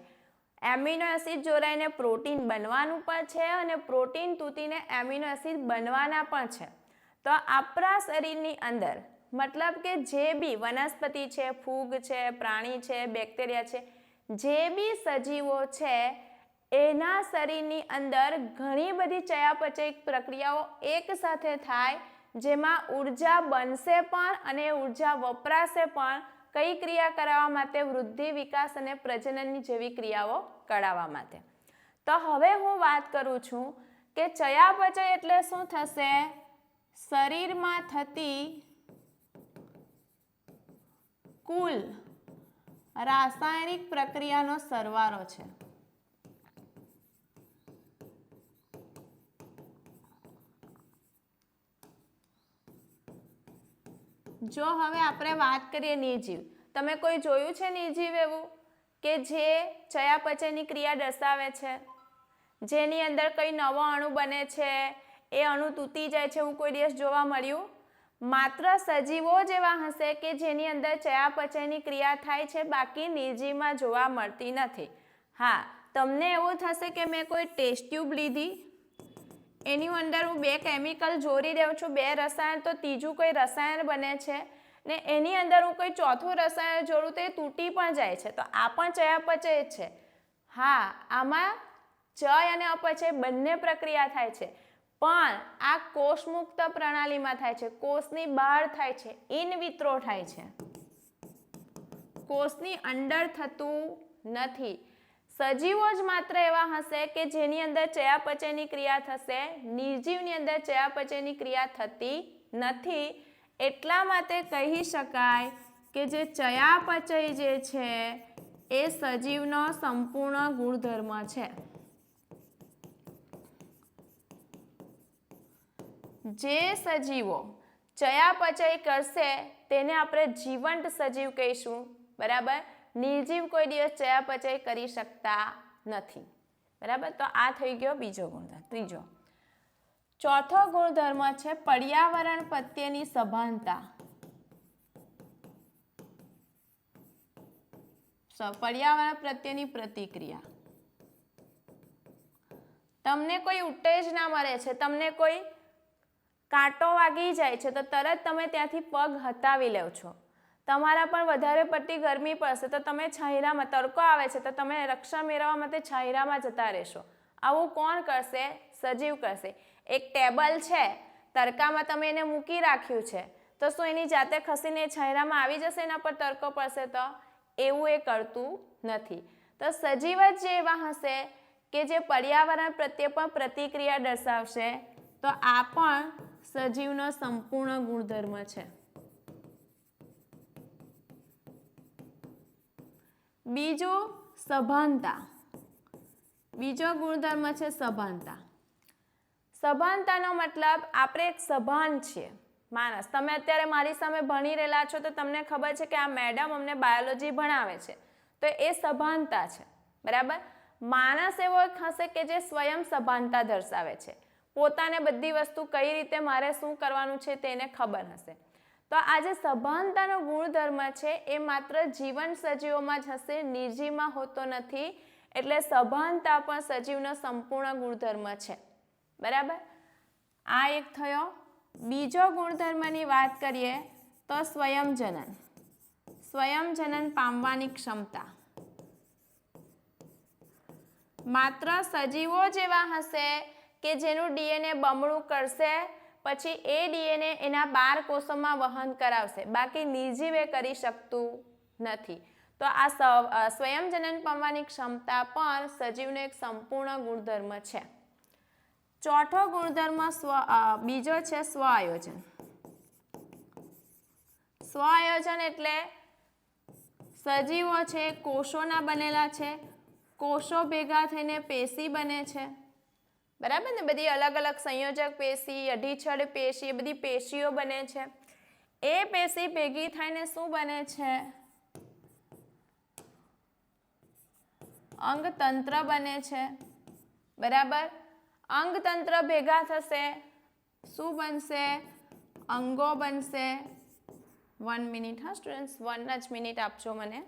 એમિનો એસિડ જોડાઈને પ્રોટીન બનવાનું પણ છે અને પ્રોટીન તૂટીને એમિનો એસિડ બનવાના પણ છે. તો આપણા શરીરની અંદર, મતલબ કે જે બી વનસ્પતિ છે, ફૂગ છે, પ્રાણી છે, બેક્ટેરિયા છે, જે બી સજીવો છે, એના શરીરની અંદર ઘણી બધી ચયાપચય પ્રક્રિયાઓ એક સાથે થાય, જેમાં ઉર્જા બનશે પણ અને ઉર્જા વપરાશે પણ. કઈ ક્રિયા કરાવવા માટે? વૃદ્ધિ, વિકાસ અને પ્રજનનની જેવી ક્રિયાઓ કરાવવા માટે. તો હવે હું વાત કરું છું કે ચયાપચય એટલે શું થશે? શરીરમાં થતી કુલ રાસાયણિક પ્રક્રિયાનો સરવાળો છે. જો હવે આપણે વાત કરીએ નિર્જીવ, તમે કોઈ જોયું છે નિર્જીવ એવું કે જે ચયાપચયની ક્રિયા દર્શાવે છે, જેની અંદર કઈ નવો અણુ બને છે, એ અણુ તૂટી જાય છે, એવું કોઈ દિવસ જોવા મળ્યું? માત્ર સજીવો જ એવા હશે કે જેની અંદર ચયાપચયની ક્રિયા થાય છે, બાકી નિર્જીવમાં જોવા મળતી નથી. હા, તમને એવું થશે કે મેં કોઈ ટેસ્ટ ટ્યુબ લીધી, એની અંદર હું 2 કેમિકલ જોડી દઉં છું, 2 રસાયણ, તો ત્રીજું કોઈ રસાયણ બને છે, ને એની અંદર હું કોઈ ચોથું રસાયણ જોડું તો એ તૂટી પણ જાય છે. તો આ પણ ચયાપચય જ છે. હા, આમાં ચય અને અપચય બંને પ્રક્રિયા થાય છે, પણ આ કોષમુક્ત પ્રણાલીમાં થાય છે, કોષની બહાર થાય છે, ઇન વિટ્રો થાય છે. કોષની અંદર થતું નથી. સજીવો જ માત્ર એવા હશે કે જેની અંદર ચયાપચયની ક્રિયા થશે. નિર્જીવની અંદર ચયાપચયની ક્રિયા થતી નથી. એટલા માટે કહી શકાય કે જે ચયાપચય જે છે એ સજીવનો સંપૂર્ણ ગુણધર્મ છે. જે સજીવો ચયાપચય કરશે તેને આપણે જીવંત સજીવ કહીશું. બરાબર. નિર્જીવ કોઈ દિવસ ચયાપચય કરી શકતા નથી. બરાબર. તો આ થઈ ગયો બીજો ગુણધર્મ. ત્રીજો, ચોથો ગુણધર્મ છે પર્યાવરણ પ્રત્યેની સભાનતા. પર્યાવરણ પ્રત્યેની પ્રતિક્રિયા. તમને કોઈ ઉત્તેજના મળે છે, તમને કોઈ કાંટો વાગી જાય છે તો તરત તમે ત્યાંથી પગ હટાવી લો છો. તમારા પર વધારે પડતી ગરમી પડશે તો તમે છાંયડામાં, તડકો આવે છે તો તમે રક્ષણ મેળવવા માટે છાંયડામાં જતા રહેશો. આવું કોણ કરશે? સજીવ કરશે. એક ટેબલ છે, તડકામાં તમે એને મૂકી રાખ્યું છે તો શું એની જાતે ખસીને છાંયડામાં આવી જશે? એના પર તડકો પડશે તો? એવું એ કરતું નથી. તો સજીવ જ જે એવા હશે કે જે પર્યાવરણ પ્રત્યે પણ પ્રતિક્રિયા દર્શાવશે, તો આ પણ સજીવનો સંપૂર્ણ ગુણધર્મ છે. બીજું સભાનતા. બીજો ગુણધર્મ છે સભાનતા. સભાનતાનો મતલબ આપણે એક સભાન છીએ માણસ. તમે અત્યારે મારી સામે ભણી રહેલા છો તો તમને ખબર છે કે આ મેડમ અમને બાયોલોજી ભણાવે છે, તો એ સભાનતા છે. બરાબર. માણસ એવો એક હશે કે જે સ્વયં સભાનતા દર્શાવે છે. પોતાને બધી વસ્તુ કઈ રીતે મારે શું કરવાનું છે તેને ખબર હશે. તો આ જે સભાનતાનો ગુણધર્મ છે એ માત્ર જીવંત સજીવોમાં જ હશે, નિર્જીવમાં હોતો નથી. એટલે સભાનતા પણ સજીવનો સંપૂર્ણ ગુણધર્મ છે. બરાબર. આ એક થયો. બીજો ગુણધર્મની વાત કરીએ તો સ્વયંજનન. સ્વયંજનન પામવાની ક્ષમતા. માત્ર સજીવો જેવા હશે કે જેનું ડીએનએ બમણું કરશે, પછી એ ડીએનએ એના 12 કોષોમાં વહન કરાવશે. બાકી નિર્જીવ એ કરી શકતું નથી. તો આ સ્વયંજનન પામવાની ક્ષમતા પણ સજીવનો એક સંપૂર્ણ ગુણધર્મ છે. ચોથો ગુણધર્મ બીજો છે સ્વઆયોજન. સ્વઆયોજન એટલે સજીવો છે કોષોના બનેલા છે. કોષો ભેગા થઈને પેશી બને છે. બરાબર ને? બધી અલગ અલગ સંયોજક પેશી, અઢીછડ પેશી, એ બધી પેશીઓ બને છે. એ પેશી ભેગી થઈને શું બને છે? અંગતંત્ર બને છે. બરાબર. અંગતંત્ર ભેગા થશે, શું બનશે? અંગો બનશે. 1 મિનિટ હા સ્ટુડન્ટ્સ, 1 જ મિનિટ આપજો મને.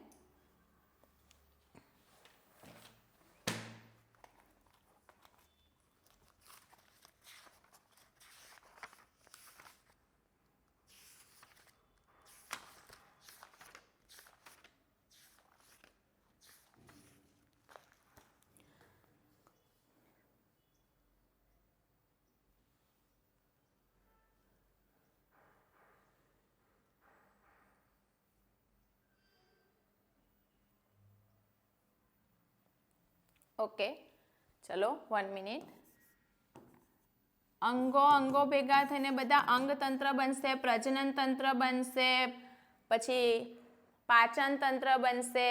ઓકે, ચલો 1 મિનિટ. અંગો ભેગા થઈને બધા અંગતંત્ર બનશે, પ્રજનન તંત્ર બનશે, પછી પાચન તંત્ર બનશે,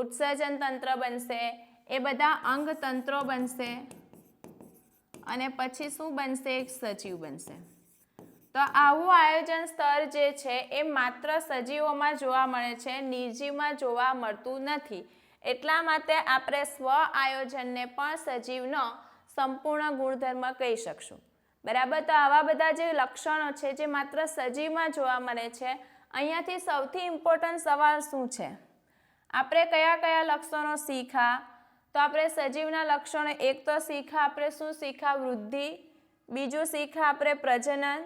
ઉત્સર્જન તંત્ર બનશે. એ બધા અંગતંત્રો બનશે અને પછી શું બનશે? એક સજીવ બનશે. તો આવું આયોજન સ્તર જે છે એ માત્ર સજીવોમાં જોવા મળે છે, નિર્જીવમાં જોવા મળતું નથી. એટલા માટે આપણે સ્વ આયોજનને પણ સજીવનો સંપૂર્ણ ગુણધર્મ કહી શકશું. બરાબર. તો આવા બધા જે લક્ષણો છે જે માત્ર સજીવમાં જોવા મળે છે, અહીંયાથી સૌથી ઇમ્પોર્ટન્ટ સવાલ શું છે? આપણે કયા કયા લક્ષણો શીખ્યા? તો આપણે સજીવના લક્ષણો એક તો શીખ્યા, આપણે શું શીખ્યા? વૃદ્ધિ. બીજું શીખ્યા આપણે પ્રજનન.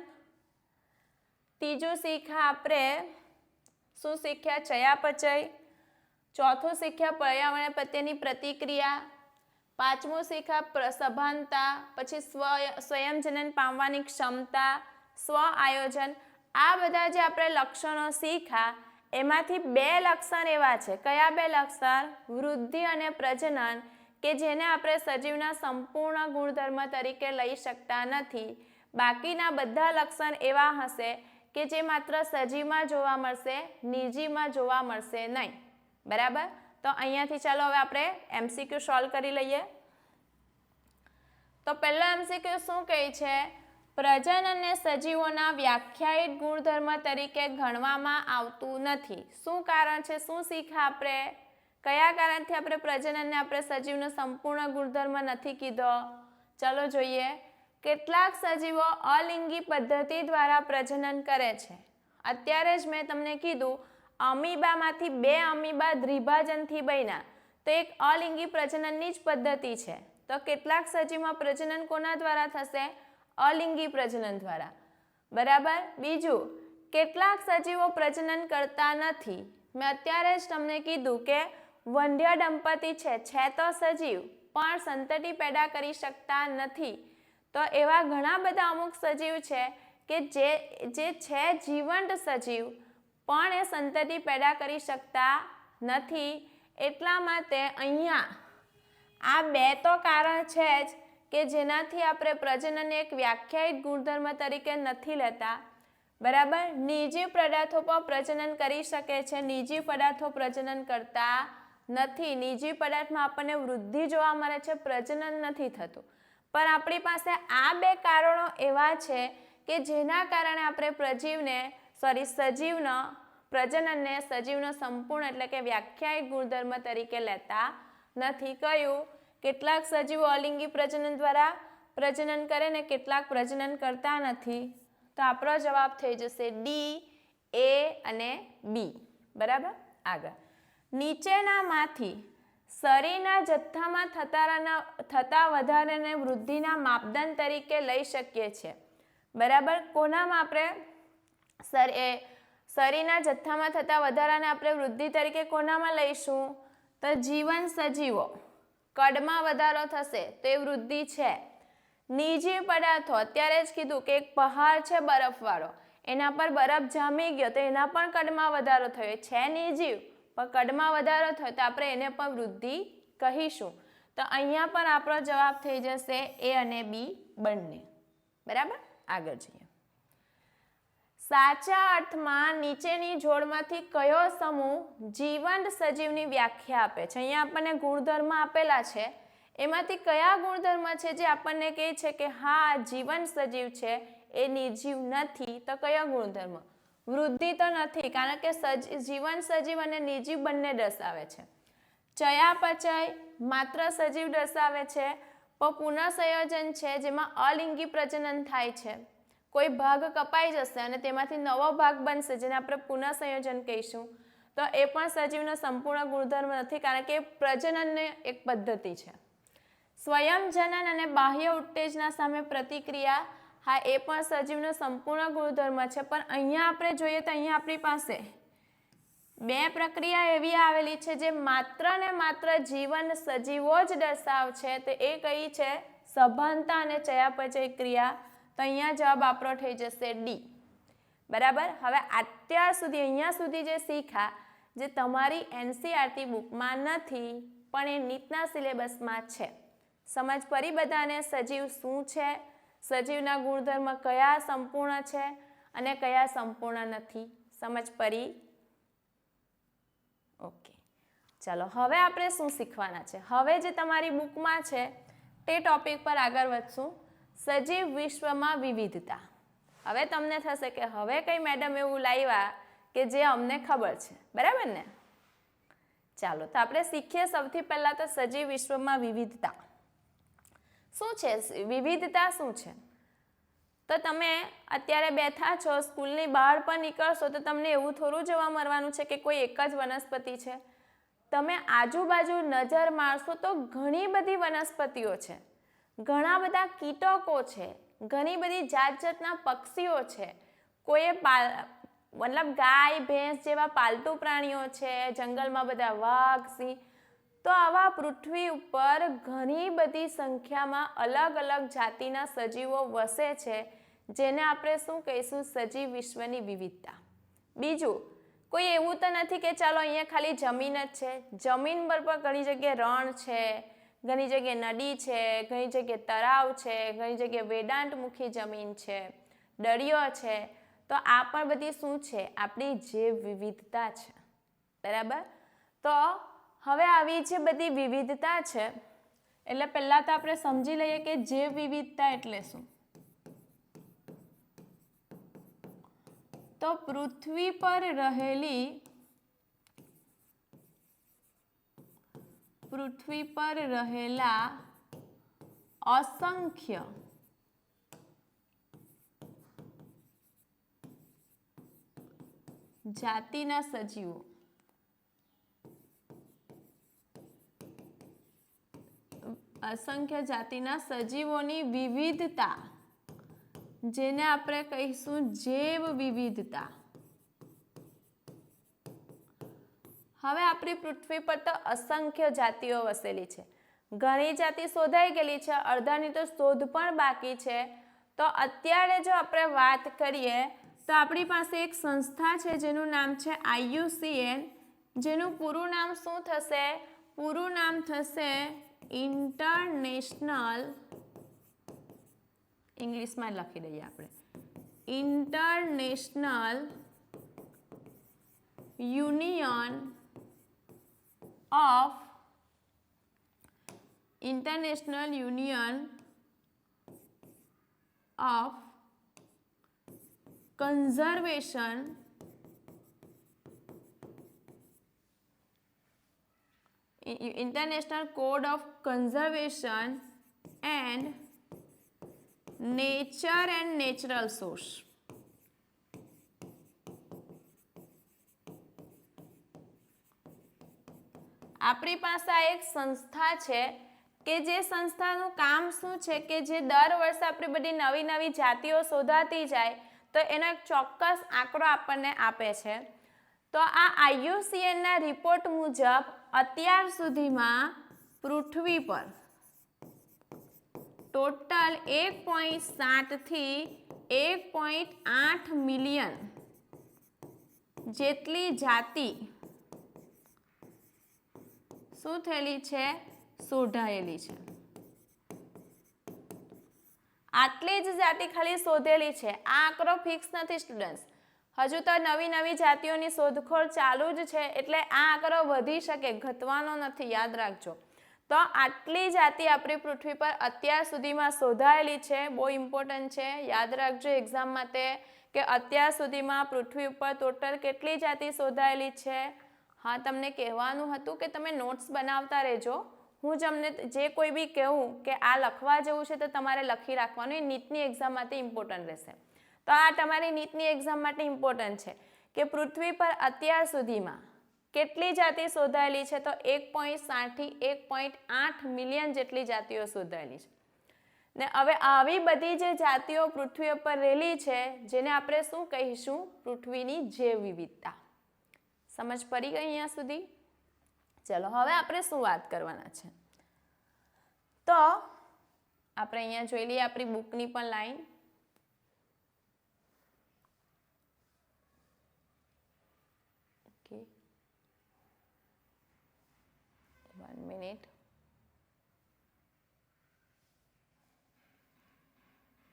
ત્રીજું શીખ્યા આપણે શું શીખ્યા? ચયાપચય. ચોથું શીખ્યા પર્યાવરણ પ્રત્યેની પ્રતિક્રિયા. પાંચમું શીખ્યા સભાનતા. પછી સ્વયંજનન પામવાની ક્ષમતા, સ્વ આયોજન. આ બધા જે આપણે લક્ષણો શીખ્યા એમાંથી બે લક્ષણ એવા છે. કયા બે લક્ષણ? વૃદ્ધિ અને પ્રજનન, કે જેને આપણે સજીવના સંપૂર્ણ ગુણધર્મ તરીકે લઈ શકતા નથી. બાકીના બધા લક્ષણ એવા હશે કે જે માત્ર સજીવમાં જોવા મળશે, નિર્જીવમાં જોવા મળશે નહીં. બરાબર? તો અહીંયાથી ચાલો હવે આપણે MCQ સોલ્વ કરી લઈએ. તો પહેલો MCQ શું કહે છે? પ્રજનનને સજીવોના વ્યાખ્યાયિત ગુણધર્મ તરીકે ગણવામાં આવતું નથી. શું કારણ છે? શું શીખ્યા આપણે? કયા કારણથી આપણે પ્રજનનને આપણે સજીવનો સંપૂર્ણ ગુણધર્મ નથી કીધો? ચલો જોઈએ. કેટલાક સજીવો અલિંગી પદ્ધતિ દ્વારા પ્રજનન કરે છે. અત્યારે જ મેં તમને કીધું અમીબામાંથી બે અમીબા દ્વિભાજનથી બન્યા, તો એક અલિંગી પ્રજનનની જ પદ્ધતિ છે. તો કેટલાક સજીવમાં પ્રજનન કોના દ્વારા થશે? અલિંગી પ્રજનન દ્વારા. બરાબર? બીજું, કેટલાક સજીવો પ્રજનન કરતા નથી. મેં અત્યારે જ તમને કીધું કે વંધ્ય દંપતી છે તો સજીવ, પણ સંતતિ પેદા કરી શકતા નથી. તો એવા ઘણા બધા અમુક સજીવ છે કે જે છે જીવંત સજીવ, પણ એ સંતતિ પેદા કરી શકતા નથી. એટલા માટે અહીંયા આ બે તો કારણ છે જ કે જેનાથી આપણે પ્રજનનને એક વ્યાખ્યાયિત ગુણધર્મ તરીકે નથી લેતા. બરાબર? નિર્જીવ પદાર્થો પણ પ્રજનન કરી શકે છે, નિર્જીવ પદાર્થો પ્રજનન કરતા નથી. નિર્જીવ પદાર્થમાં આપણને વૃદ્ધિ જોવા મળે છે, પ્રજનન નથી થતું. પણ આપણી પાસે આ બે કારણો એવા છે કે જેના કારણે આપણે સજીવનો પ્રજનનને સજીવનો સંપૂર્ણ એટલે કે વ્યાખ્યાયિત ગુણધર્મ તરીકે લેતા નથી. કયું? કેટલાક સજીવો અલિંગી પ્રજનન દ્વારા પ્રજનન કરે ને કેટલાક પ્રજનન કરતા નથી. તો આપણો જવાબ થઈ જશે ડી, એ અને બી. બરાબર? આગળ, નીચેનામાંથી શરીરના જથ્થામાં થતા વધારાને વૃદ્ધિના માપદંડ તરીકે લઈ શકીએ છીએ. બરાબર? કોનામાં આપણે શરીરના જથ્થામાં થતા વધારાને આપણે વૃદ્ધિ તરીકે કોનામાં લઈશું? તો જીવન સજીવો, કદમાં વધારો થશે તો એ વૃદ્ધિ છે. નિર્જીવ પદાર્થો, અત્યારે જ કીધું કે એક પહાડ છે બરફવાળો, એના પર બરફ જામી ગયો તો એના પણ કદમાં વધારો થયો છે. નિર્જીવ પણ કદમાં વધારો થયો તો આપણે એને પણ વૃદ્ધિ કહીશું. તો અહીંયા પણ આપણો જવાબ થઈ જશે એ અને બી બંને. બરાબર? આગળ જઈએ. સાચા અર્થમાં નીચેની જોડમાંથી કયો સમૂહ જીવંત સજીવની વ્યાખ્યા આપે છે? અહીંયા આપણને ગુણધર્મ આપેલા છે, એમાંથી કયા ગુણધર્મ છે જે આપણને કહે છે કે હા જીવંત સજીવ છે, એ નિર્જીવ નથી? તો કયો ગુણધર્મ? વૃદ્ધિ તો નથી, કારણ કે જીવંત સજીવ અને નિર્જીવ બંને દર્શાવે છે. ચયાપચય માત્ર સજીવ દર્શાવે છે, પણ પુનઃસંયોજન છે જેમાં અલિંગી પ્રજનન થાય છે. કોઈ ભાગ કપાઈ જશે અને તેમાંથી નવો ભાગ બનશે જેને આપણે પુનઃસંયોજન કહીશું. તો એ પણ સજીવનો સંપૂર્ણ ગુણધર્મ નથી, કારણ કે પ્રજનનની એક પદ્ધતિ છે. સ્વયંજનન અને બાહ્ય ઉત્તેજના સામે પ્રતિક્રિયા, હા એ પણ સજીવનો સંપૂર્ણ ગુણધર્મ છે. પણ અહીંયા આપણે જોઈએ તો અહીંયા આપણી પાસે બે પ્રક્રિયા એવી આવેલી છે જે માત્ર ને માત્ર જીવન સજીવો જ દર્શાવશે. તો એ કઈ છે? સભાનતા અને ચયાપચય ક્રિયા. તો અહીંયા જવાબ આપણો થઈ જશે ડી. બરાબર? હવે અત્યાર સુધી અહીંયા સુધી જે શીખ્યા, જે તમારી NCERT બુકમાં નથી પણ એ નીટના સિલેબસમાં છે. સમજ પડી બધાને? સજીવ શું છે, સજીવના ગુણધર્મ કયા સંપૂર્ણ છે અને કયા સંપૂર્ણ નથી. સમજ પડી? ઓકે, ચાલો હવે આપણે શું શીખવાના છે? હવે જે તમારી બુકમાં છે તે ટોપિક પર આગળ વધશું. સજીવ વિશ્વમાં વિવિધતા. હવે તમને થશે કે હવે કઈ મેડમ એવું લાવ્યા કે જે અમને ખબર છે. બરાબર ને? ચાલો તો આપણે શીખીએ. સૌથી પહેલા તો સજીવ વિશ્વમાં વિવિધતા શું છે? વિવિધતા શું છે? તો તમે અત્યારે બેઠા છો, સ્કૂલની બહાર પણ નીકળશો તો તમને એવું થોડું જોવા મળવાનું છે કે કોઈ એક જ વનસ્પતિ છે. તમે આજુબાજુ નજર મારશો તો ઘણી બધી વનસ્પતિઓ છે, ઘણા બધા કીટકો છે, ઘણી બધી જાતના પક્ષીઓ છે, કોઈ મતલબ ગાય ભેંસ જેવા પાલતુ પ્રાણીઓ છે, જંગલમાં બધા વાઘ સિંહ. તો આવા પૃથ્વી ઉપર ઘણી બધી સંખ્યામાં અલગ અલગ જાતિના સજીવો વસે છે, જેને આપણે શું કહીશું? સજીવ વિશ્વની વિવિધતા. બીજું, કોઈ એવું તો નથી કે ચાલો અહીંયા ખાલી જમીન જ છે, જમીન પર પણ ઘણી જગ્યાએ રણ છે, ઘણી જગ્યાએ નદી છે, ઘણી જગ્યાએ તળાવ છે, ઘણી જગ્યાએ વેદાંતમુખી જમીન છે, દરિયો છે. તો આ પણ બધી શું છે? આપણી જૈવ વિવિધતા છે, બરાબર. તો હવે આવી જે બધી વિવિધતા છે એટલે પહેલાં તો આપણે સમજી લઈએ કે જૈવ વિવિધતા એટલે શું. તો પૃથ્વી પર રહેલા અસંખ્ય જાતિના સજીવો સજીવોની વિવિધતા, જેને આપણે કહીશું જૈવ વિવિધતા. હવે આપણી પૃથ્વી પર તો અસંખ્ય જાતિઓ વસેલી છે, ઘણી જાતિ શોધાઈ ગયેલી છે, અડધાની તો શોધ પણ બાકી છે. તો અત્યારે જો આપણે વાત કરીએ તો આપણી પાસે એક સંસ્થા છે જેનું નામ છે IUCN, જેનું પૂરું નામ શું થશે? પૂરું નામ થશે ઇન્ટરનેશનલ, ઇંગ્લિશમાં લખી દઈએ આપણે, international union of conservation International Code of Conservation and Nature and Natural Source. આપણી પાસે આ એક સંસ્થા છે કે જે સંસ્થાનું કામ શું છે કે જે દર વર્ષે આપણી બધી નવી નવી જાતિઓ શોધાતી જાય તો એનો એક ચોક્કસ આંકડો આપણને આપે છે. તો આ IUCN ના રિપોર્ટ મુજબ અત્યાર સુધીમાં પૃથ્વી પર ટોટલ 1.7 થી 1.8 મિલિયન જેટલી જાતિ શું થયેલી છે? શોધાયેલી છે. આટલી જ જાતિ ખાલી શોધેલી છે. આ આંકડો ફિક્સ નથી સ્ટુડન્ટ્સ, હજુ તો નવી નવી જાતિઓની શોધખોળ ચાલુ જ છે, એટલે આ આંકડો વધી શકે, ઘટવાનો નથી, યાદ રાખજો. તો આટલી જાતિ આપણી પૃથ્વી પર અત્યાર સુધીમાં શોધાયેલી છે. બહુ ઇમ્પોર્ટન્ટ છે, યાદ રાખજો એક્ઝામ માટે કે અત્યાર સુધીમાં પૃથ્વી ઉપર ટોટલ કેટલી જાતિ શોધાયેલી છે. હા, તમને કહેવાનું હતું કે તમે નોટ્સ બનાવતા રહેજો. હું તમને જે કોઈ બી કહું કે આ લખવા જેવું છે તો તમારે લખી રાખવાનું, એ નીટની એક્ઝામ માટે ઇમ્પોર્ટન્ટ રહેશે. તો આ તમારી નીટની એક્ઝામ માટે ઇમ્પોર્ટન્ટ છે કે પૃથ્વી પર અત્યાર સુધીમાં કેટલી જાતિ શોધાયેલી છે? તો 1.7 થી 1.8 મિલિયન જેટલી જાતિઓ શોધાયેલી છે. ને હવે આવી બધી જે જાતિઓ પૃથ્વી પર રહેલી છે જેને આપણે શું કહીશું? પૃથ્વીની જૈવ વિવિધતા. સમજ પડી ગઈ અહીંયા સુધી? ચલો હવે આપણે શું વાત કરવાના છે? તો આપણે અહીંયા જોઈ લઈએ આપણી બુકની પણ લાઈન. Okay, 1 minute.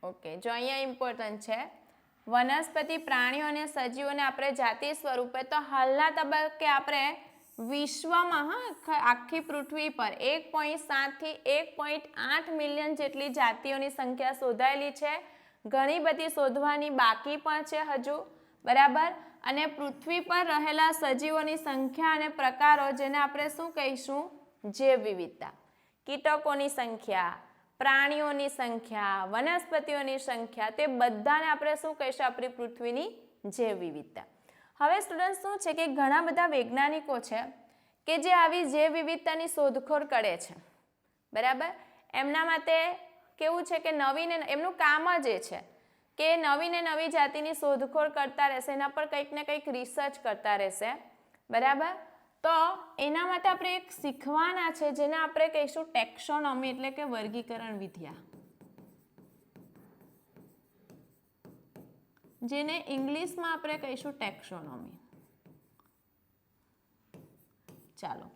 ઓકે, જો અહીંયા ઇમ્પોર્ટન્ટ છે વનસ્પતિ, પ્રાણીઓ અને સજીવોને આપણે જાતિ સ્વરૂપે, તો હાલના તબક્કે આપણે વિશ્વમાં આખી પૃથ્વી પર 1.7 થી 1.8 મિલિયન જેટલી જાતિઓની સંખ્યા શોધાયેલી છે. ઘણી બધી શોધવાની બાકી પણ છે હજુ, બરાબર. અને પૃથ્વી પર રહેલા સજીવોની સંખ્યા અને પ્રકારો, જેને આપણે શું કહીશું? જૈવ વિવિધતા. કીટકોની સંખ્યા, પ્રાણીઓની સંખ્યા, વનસ્પતિઓની સંખ્યા, તે બધાને આપણે શું કહીશું? આપણી પૃથ્વીની જૈવ વિવિધતા. હવે સ્ટુડન્ટ શું છે કે ઘણા બધા વૈજ્ઞાનિકો છે કે જે આવી જૈવ વિવિધતાની શોધખોળ કરે છે, બરાબર. એમના માટે કેવું છે કે નવીન, એમનું કામ જ એ છે કે નવી ને નવી જાતિની શોધખોળ કરતા રહેશે, એના પર કંઈક ને કંઈક રિસર્ચ કરતા રહેશે, બરાબર. તો એના માટે આપણે એક શીખવાના છે જેને આપણે કહીશું ટેક્સોનોમી, એટલે કે વર્ગીકરણ વિદ્યા, જેને ઇંગ્લિશમાં આપણે કહીશું ટેક્સોનોમી. ચાલો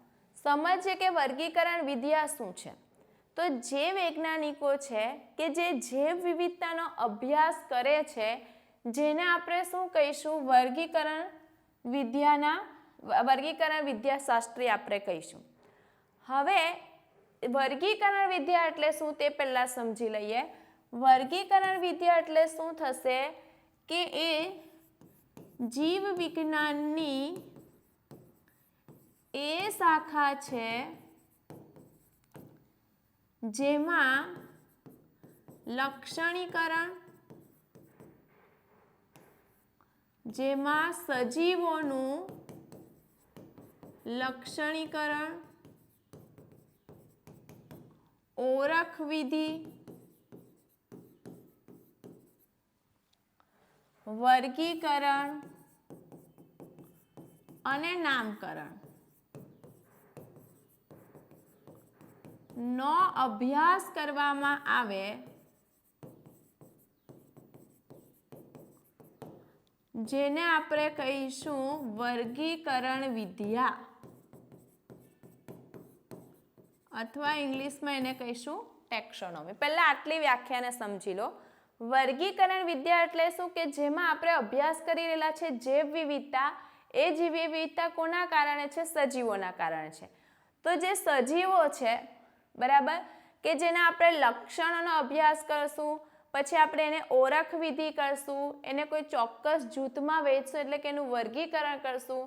સમજીએ કે વર્ગીકરણ વિદ્યા શું છે. તો જે વૈજ્ઞાનિકો છે કે જે જૈવ વિવિધતાનો અભ્યાસ કરે છે, જેને આપણે શું કહીશું, વર્ગીકરણ વિદ્યાશાસ્ત્રી આપણે કહીશું. હવે વર્ગીકરણ વિદ્યા એટલે શું તે પહેલા સમજી લઈએ. વર્ગીકરણ વિદ્યા એટલે શું થશે કે એ જીવ વિજ્ઞાનની એ શાખા છે જેમાં લક્ષણીકરણ, જેમાં સજીવોનું લક્ષણીકરણ, ઓળખ વિધિ, વર્ગીકરણ અને નામકરણ નો અભ્યાસ કરવામાં આવે, જેને આપણે કહીશું વર્ગીકરણ વિદ્યા, અથવા ઇંગ્લિશમાં એને કહીશું ટેક્સોનોમી. પહેલા આટલી વ્યાખ્યાને સમજી લો. વર્ગીકરણ વિદ્યા એટલે શું કે જેમાં આપણે અભ્યાસ કરી રહેલા છે જૈવ વિવિધતા, એ જૈવ વિવિધતા કોના કારણે છે, સજીવોના કારણે છે. તો જે સજીવો છે બરાબર, કે જેના આપણે લક્ષણોનો અભ્યાસ કરશું, પછી આપણે એને ઓળખ વિધિ કરશું, એને કોઈ ચોક્કસ જૂથમાં વહેંચશું એટલે કે એનું વર્ગીકરણ કરશું,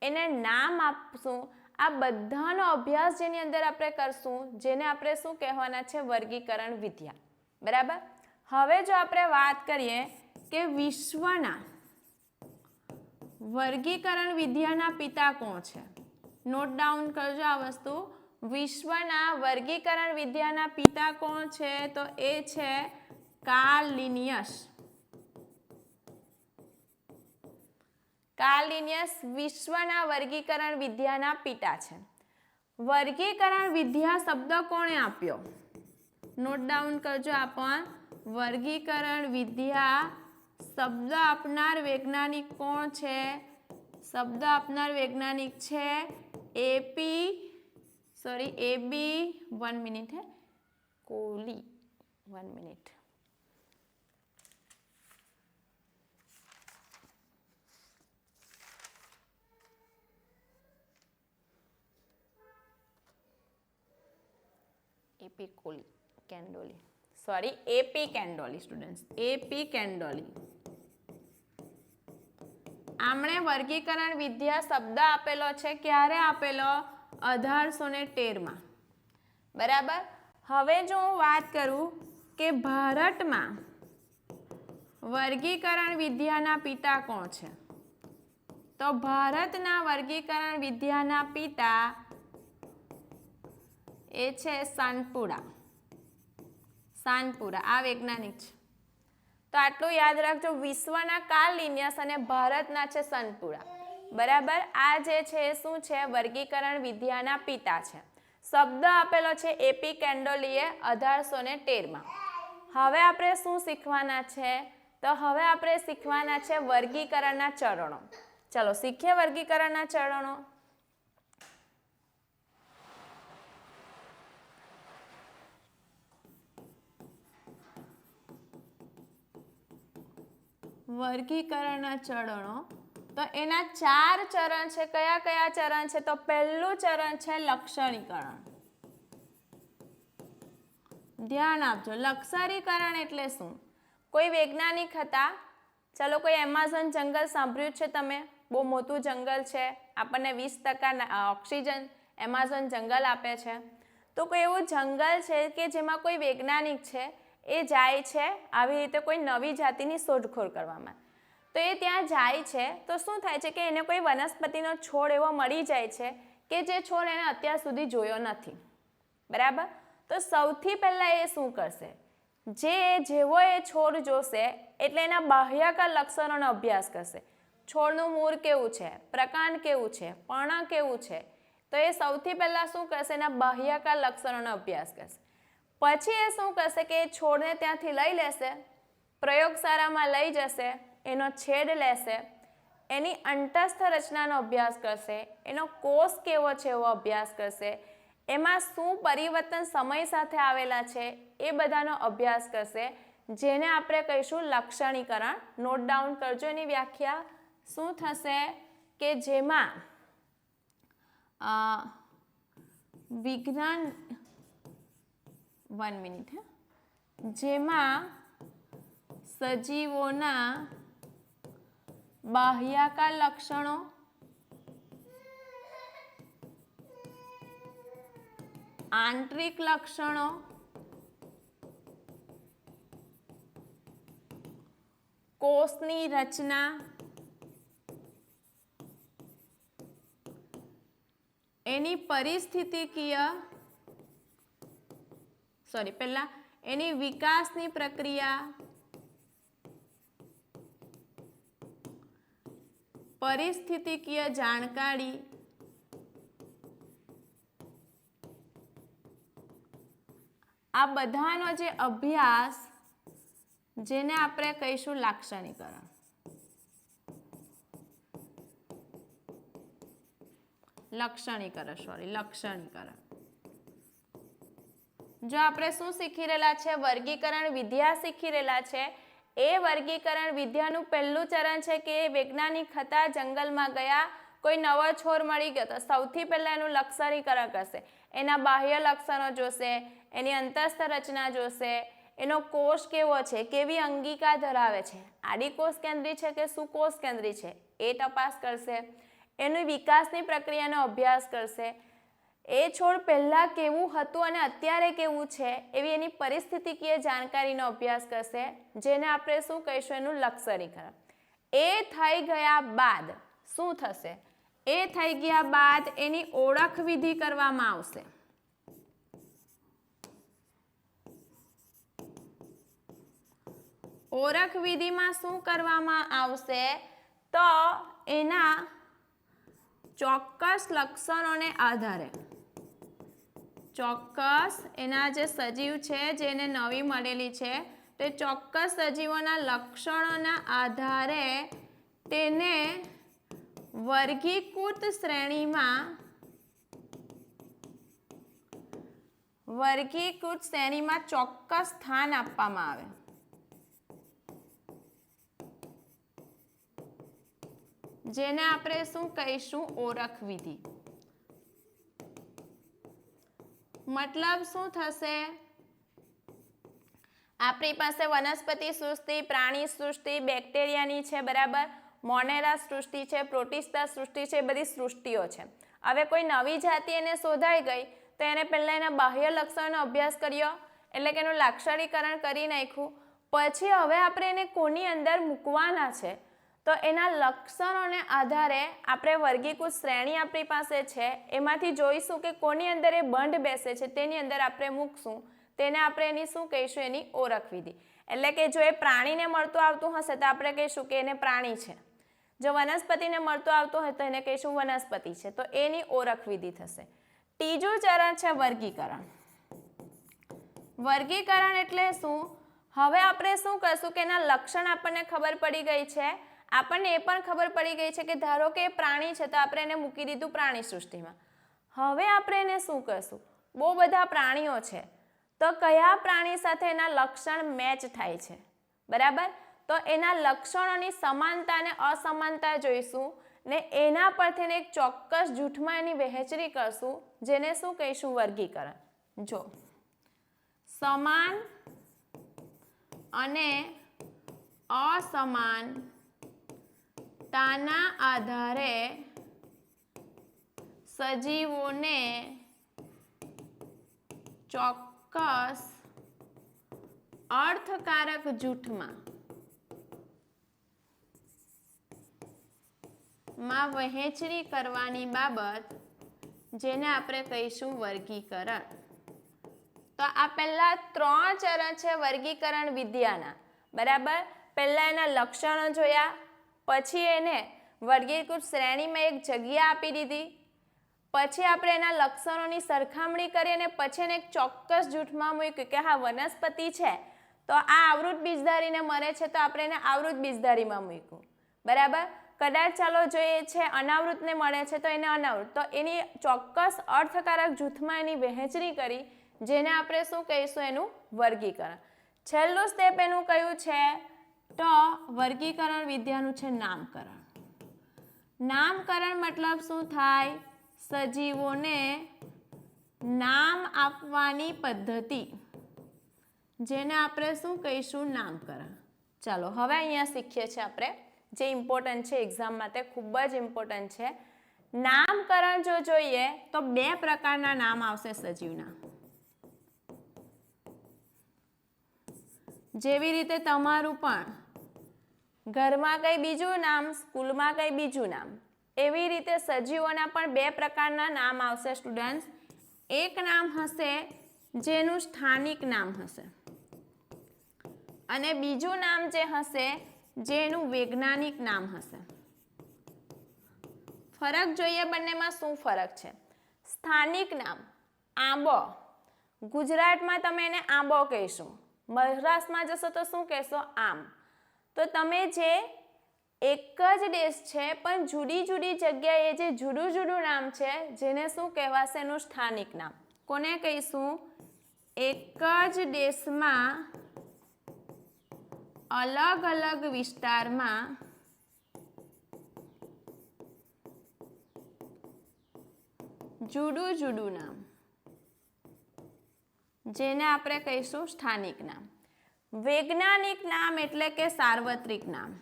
એને નામ આપશું. આ બધાનો અભ્યાસ જેની અંદર આપણે કરશું, જેને આપણે શું કહેવાના છે, વર્ગીકરણ વિદ્યા. બરાબર. હવે જો આપણે વાત કરીએ કે વિશ્વના વર્ગીકરણ વિદ્યાના પિતા કોણ છે, નોટ ડાઉન કરજો આ વસ્તુ. વિશ્વના વર્ગીકરણ વિદ્યાના પિતા કોણ છે, તો એ છે કાર્લ લિનિયસ. કાર્લ લિનિયસ વિશ્વના વર્ગીકરણ વિદ્યાના પિતા છે. વર્ગીકરણ વિદ્યા શબ્દ કોણે આપ્યો, નોટ ડાઉન કરજો. આ પણ વર્ગીકરણ વિદ્યા શબ્દ આપનાર વૈજ્ઞાનિક કોણ છે, શબ્દ આપનાર વૈજ્ઞાનિક છે એબી 1 મિનિટ હે કોહલી 1 minute. AP Candolle students, AP Candolle. આમણે વર્ગીકરણ વિદ્યા શબ્દ આપેલો છે, ક્યારે આપેલો, 1813માં. બરાબર. હવે જો હું વાત કરું કે ભારતમાં વર્ગીકરણ વિદ્યાના પિતા કોણ છે, તો ભારતના વર્ગીકરણ વિદ્યાના પિતા એ છે સાનપુરા. આ વૈજ્ઞાનિક છે. તો આટલું યાદ રાખજો. વિશ્વના કાર્લ લિનિયસ અને ભારતના છે સાનપુરા. બરાબર. આ જે છે એ શું છે, વર્ગીકરણ વિદ્યાના પિતા છે. શબ્દ આપેલો છે એપી કેન્ડોલીએ 1813માં. હવે આપણે શું શીખવાના છે, તો હવે આપણે શીખવાના છે વર્ગીકરણના ચરણો. ચાલો શીખીએ વર્ગીકરણના ચરણો. વર્ગીકરણના ચરણો, તો એના 4 ચરણ છે. કયા કયા ચરણ છે, તો પહેલું ચરણ છે લક્ષણીકરણ. ધ્યાન આપજો. લક્ષણીકરણ એટલે શું, કોઈ વૈજ્ઞાનિક હતા, ચલો કોઈ એમેઝોન જંગલ સાંભળ્યું છે તમે, બહુ મોટું જંગલ છે, આપણને 20% ઓક્સિજન એમેઝોન જંગલ આપે છે. તો કોઈ એવું જંગલ છે કે જેમાં કોઈ વૈજ્ઞાનિક છે, એ જાય છે આવી રીતે કોઈ નવી જાતિની શોધખોળ કરવામાં. તો એ ત્યાં જાય છે તો શું થાય છે કે એને કોઈ વનસ્પતિનો છોડ એવો મળી જાય છે કે જે છોડ એને અત્યાર સુધી જોયો નથી. બરાબર. તો સૌથી પહેલાં એ શું કરશે, જેવો એ છોડ જોશે એટલે એના બાહ્યકાર લક્ષણોનો અભ્યાસ કરશે. છોડનું મૂળ કેવું છે, પ્રકાંડ કેવું છે, પર્ણ કેવું છે, તો એ સૌથી પહેલાં શું કરશે, એના બાહ્યકાર લક્ષણોનો અભ્યાસ કરશે. પછી એ શું કરશે કે એ છોડને ત્યાંથી લઈ લેશે, પ્રયોગશાળામાં લઈ જશે, એનો છેદ લેશે, એની અંતસ્થ રચનાનો અભ્યાસ કરશે, એનો કોષ કેવો છે એવો અભ્યાસ કરશે, એમાં શું પરિવર્તન સમય સાથે આવેલા છે એ બધાનો અભ્યાસ કરશે, જેને આપણે કહીશું લક્ષણીકરણ. નોટ ડાઉન કરજો એની વ્યાખ્યા. શું થશે કે જેમાં વિજ્ઞાન 1 મિનિટ જેમાં સજીવોના બાહ્યાકાર લક્ષણો, આંતરિક લક્ષણો, કોષની રચના, એની પરિસ્થિતિકીય પહેલા એની વિકાસની પ્રક્રિયા, પરિસ્થિતિકીય જાણકારી, આ બધાનો જે અભ્યાસ જેને આપણે કહીશું લાક્ષણિકરણ. લક્ષણીકરણ. જો આપણે શું શીખી રહેલા છે? વર્ગીકરણ વિદ્યા શીખી રહેલા છે. એ વર્ગીકરણ વિદ્યાનું પહેલું ચરણ છે કે વૈજ્ઞાનિક હતા, જંગલમાં ગયા, કોઈ નવો છોડ મળી ગયો તો સૌથી પહેલા એનું લક્ષણીકરણ કરશે. એના બાહ્ય લક્ષણો જોશે, એની અંતસ્થ રચના જોશે, એનો કોષ કેવો છે, કેવી અંગિકા ધરાવે છે, આડી કોષ કેન્દ્રી છે કે સુકોષ કેન્દ્રી છે એ તપાસ કરશે, એની વિકાસની પ્રક્રિયાનો અભ્યાસ કરશે, એ છોડ પહેલા કેવું હતું અને અત્યારે કેવું છે એવી એની પરિસ્થિતિકીય જાણકારીનો અભ્યાસ કરશે, જેને આપણે શું કહીશું? એનું લક્ષણીકરણ. એ થઈ ગયા બાદ શું થશે? એ થઈ ગયા બાદ એની ઓળખ વિધિ કરવામાં આવશે. ઓળખ વિધિમાં શું કરવામાં આવશે? તો એના ચોક્કસ લક્ષણોને આધારે, ચોક્કસ એના જે સજીવ છે જેને નવી મળેલી છે તે ચોક્કસ સજીવોના લક્ષણોના આધારે તેને વર્ગીકૃત શ્રેણીમાં ચોક્કસ સ્થાન આપવામાં આવે. જેને આપણે શું કહીશું? ઓળખ વિધિ. મતલબ શું થશે? આપણી પાસે વનસ્પતિ સૃષ્ટિ, પ્રાણી સૃષ્ટિ, બેક્ટેરિયાની છે, બરાબર, મોનેરા સૃષ્ટિ છે, પ્રોટિસ્ટા સૃષ્ટિ છે, એ બધી સૃષ્ટિઓ છે. હવે કોઈ નવી જાતિ એને શોધાઈ ગઈ તો એને પહેલા એના બાહ્ય લક્ષણોનો અભ્યાસ કર્યો, એટલે કે એનું લાક્ષણિકરણ કરી નાખ્યું. પછી હવે આપણે એને કોની અંદર મૂકવાના છે તો એના લક્ષણોને આધારે આપણે વર્ગીકૃત શ્રેણી આપણી પાસે છે એમાંથી જોઈશું કે કોની અંદર એ બંધ બેસે છે, તેની અંદર આપણે મૂકશું. તેને આપણે એની શું કહીશું? એની ઓળખ વિધિ. એટલે કે જો એ પ્રાણીને મળતું આવતું હશે તો આપણે કહીશું કે એને પ્રાણી છે, જો વનસ્પતિને મળતું આવતું હોય તો એને કહીશું વનસ્પતિ છે. તો એની ઓળખ વિધિ થશે. ત્રીજું ચરણ છે વર્ગીકરણ. વર્ગીકરણ એટલે શું? હવે આપણે શું કરશું કે એના લક્ષણ આપણને ખબર પડી ગઈ છે, આપણને એ પણ ખબર પડી ગઈ છે કે ધારો કે એ પ્રાણી છે તો આપણે એને મૂકી દીધું પ્રાણી સૃષ્ટિમાં. હવે આપણે એને શું કરશું? બહુ બધા પ્રાણીઓ છે તો કયા પ્રાણી સાથે એના લક્ષણ મેચ થાય છે, બરાબર? તો એના લક્ષણોની સમાનતા અને અસમાનતા જોઈશું ને એના પરથી એક ચોક્કસ જૂથમાં એની વહેંચણી કરશું, જેને શું કહીશું? વર્ગીકરણ. જો સમાન અને અસમાનતાના આધારે સજીવોને ચોક્કસ અર્થકારક જૂથમાં વહેંચણી કરવાની બાબત, જેને આપણે કહીશું વર્ગીકરણ. તો આ પહેલા 3 ચરણ છે વર્ગીકરણ વિદ્યાના, બરાબર? પહેલા એના લક્ષણો જોયા, પછી એને વર્ગીકૃત શ્રેણીમાં એક જગ્યા આપી દીધી, પછી આપણે એના લક્ષણોની સરખામણી કરી અને પછી એને એક ચોક્કસ જૂથમાં મૂક્યું કે હા વનસ્પતિ છે તો આ આવૃત બીજધારીને મળે છે તો આપણે એને આવૃત બીજધારીમાં મૂક્યું, બરાબર? કદાચ ચાલો જો એ છે અનાવૃતને મળે છે તો એને અનાવૃત, તો એની ચોક્કસ અર્થકારક જૂથમાં એની વહેંચણી કરી જેને આપણે શું કહીશું એનું વર્ગીકરણ. છેલ્લું સ્ટેપ એનું કયું છે તો વર્ગીકરણ વિદ્યાનું છે નામકરણ. નામકરણ મતલબ શું થાય? સજીવોને નામ આપવાની પદ્ધતિ જેને આપણે શું કહીશું નામકરણ. ચાલો હવે અહીંયા શીખીએ છીએ આપણે જે ઇમ્પોર્ટન્ટ છે એક્ઝામ માટે, ખૂબ જ ઇમ્પોર્ટન્ટ છે. નામકરણ જો જોઈએ તો બે પ્રકારના નામ આવશે સજીવના. જેવી રીતે તમારું પણ ઘરમાં કંઈ બીજું નામ, સ્કૂલમાં કંઈ બીજું નામ, એવી રીતે સજીવોના પણ બે પ્રકારના નામ આવશે સ્ટુડન્ટ્સ. એક નામ હશે જેનું સ્થાનિક નામ હશે અને બીજું નામ જે હશે જેનું વૈજ્ઞાનિક નામ હશે. ફરક જોઈએ બંનેમાં શું ફરક છે. સ્થાનિક નામ આંબો, ગુજરાતમાં તમે એને આંબો કહેશો, મહારાષ્ટ્રમાં જશો તો શું કહેશો? આમ. તો તમે જે એક જ દેશ છે પણ જુદી જુદી જગ્યાએ જે જુદું જુદું નામ છે જેને શું કહેવાશે? એનું સ્થાનિક નામ. કોને કહીશું? એક જ દેશમાં અલગ અલગ વિસ્તારમાં જુદું જુદું નામ જેને આપણે કહીશું સ્થાનિક નામ. વૈજ્ઞાનિક નામ એટલે કે સાર્વત્રિક નામ,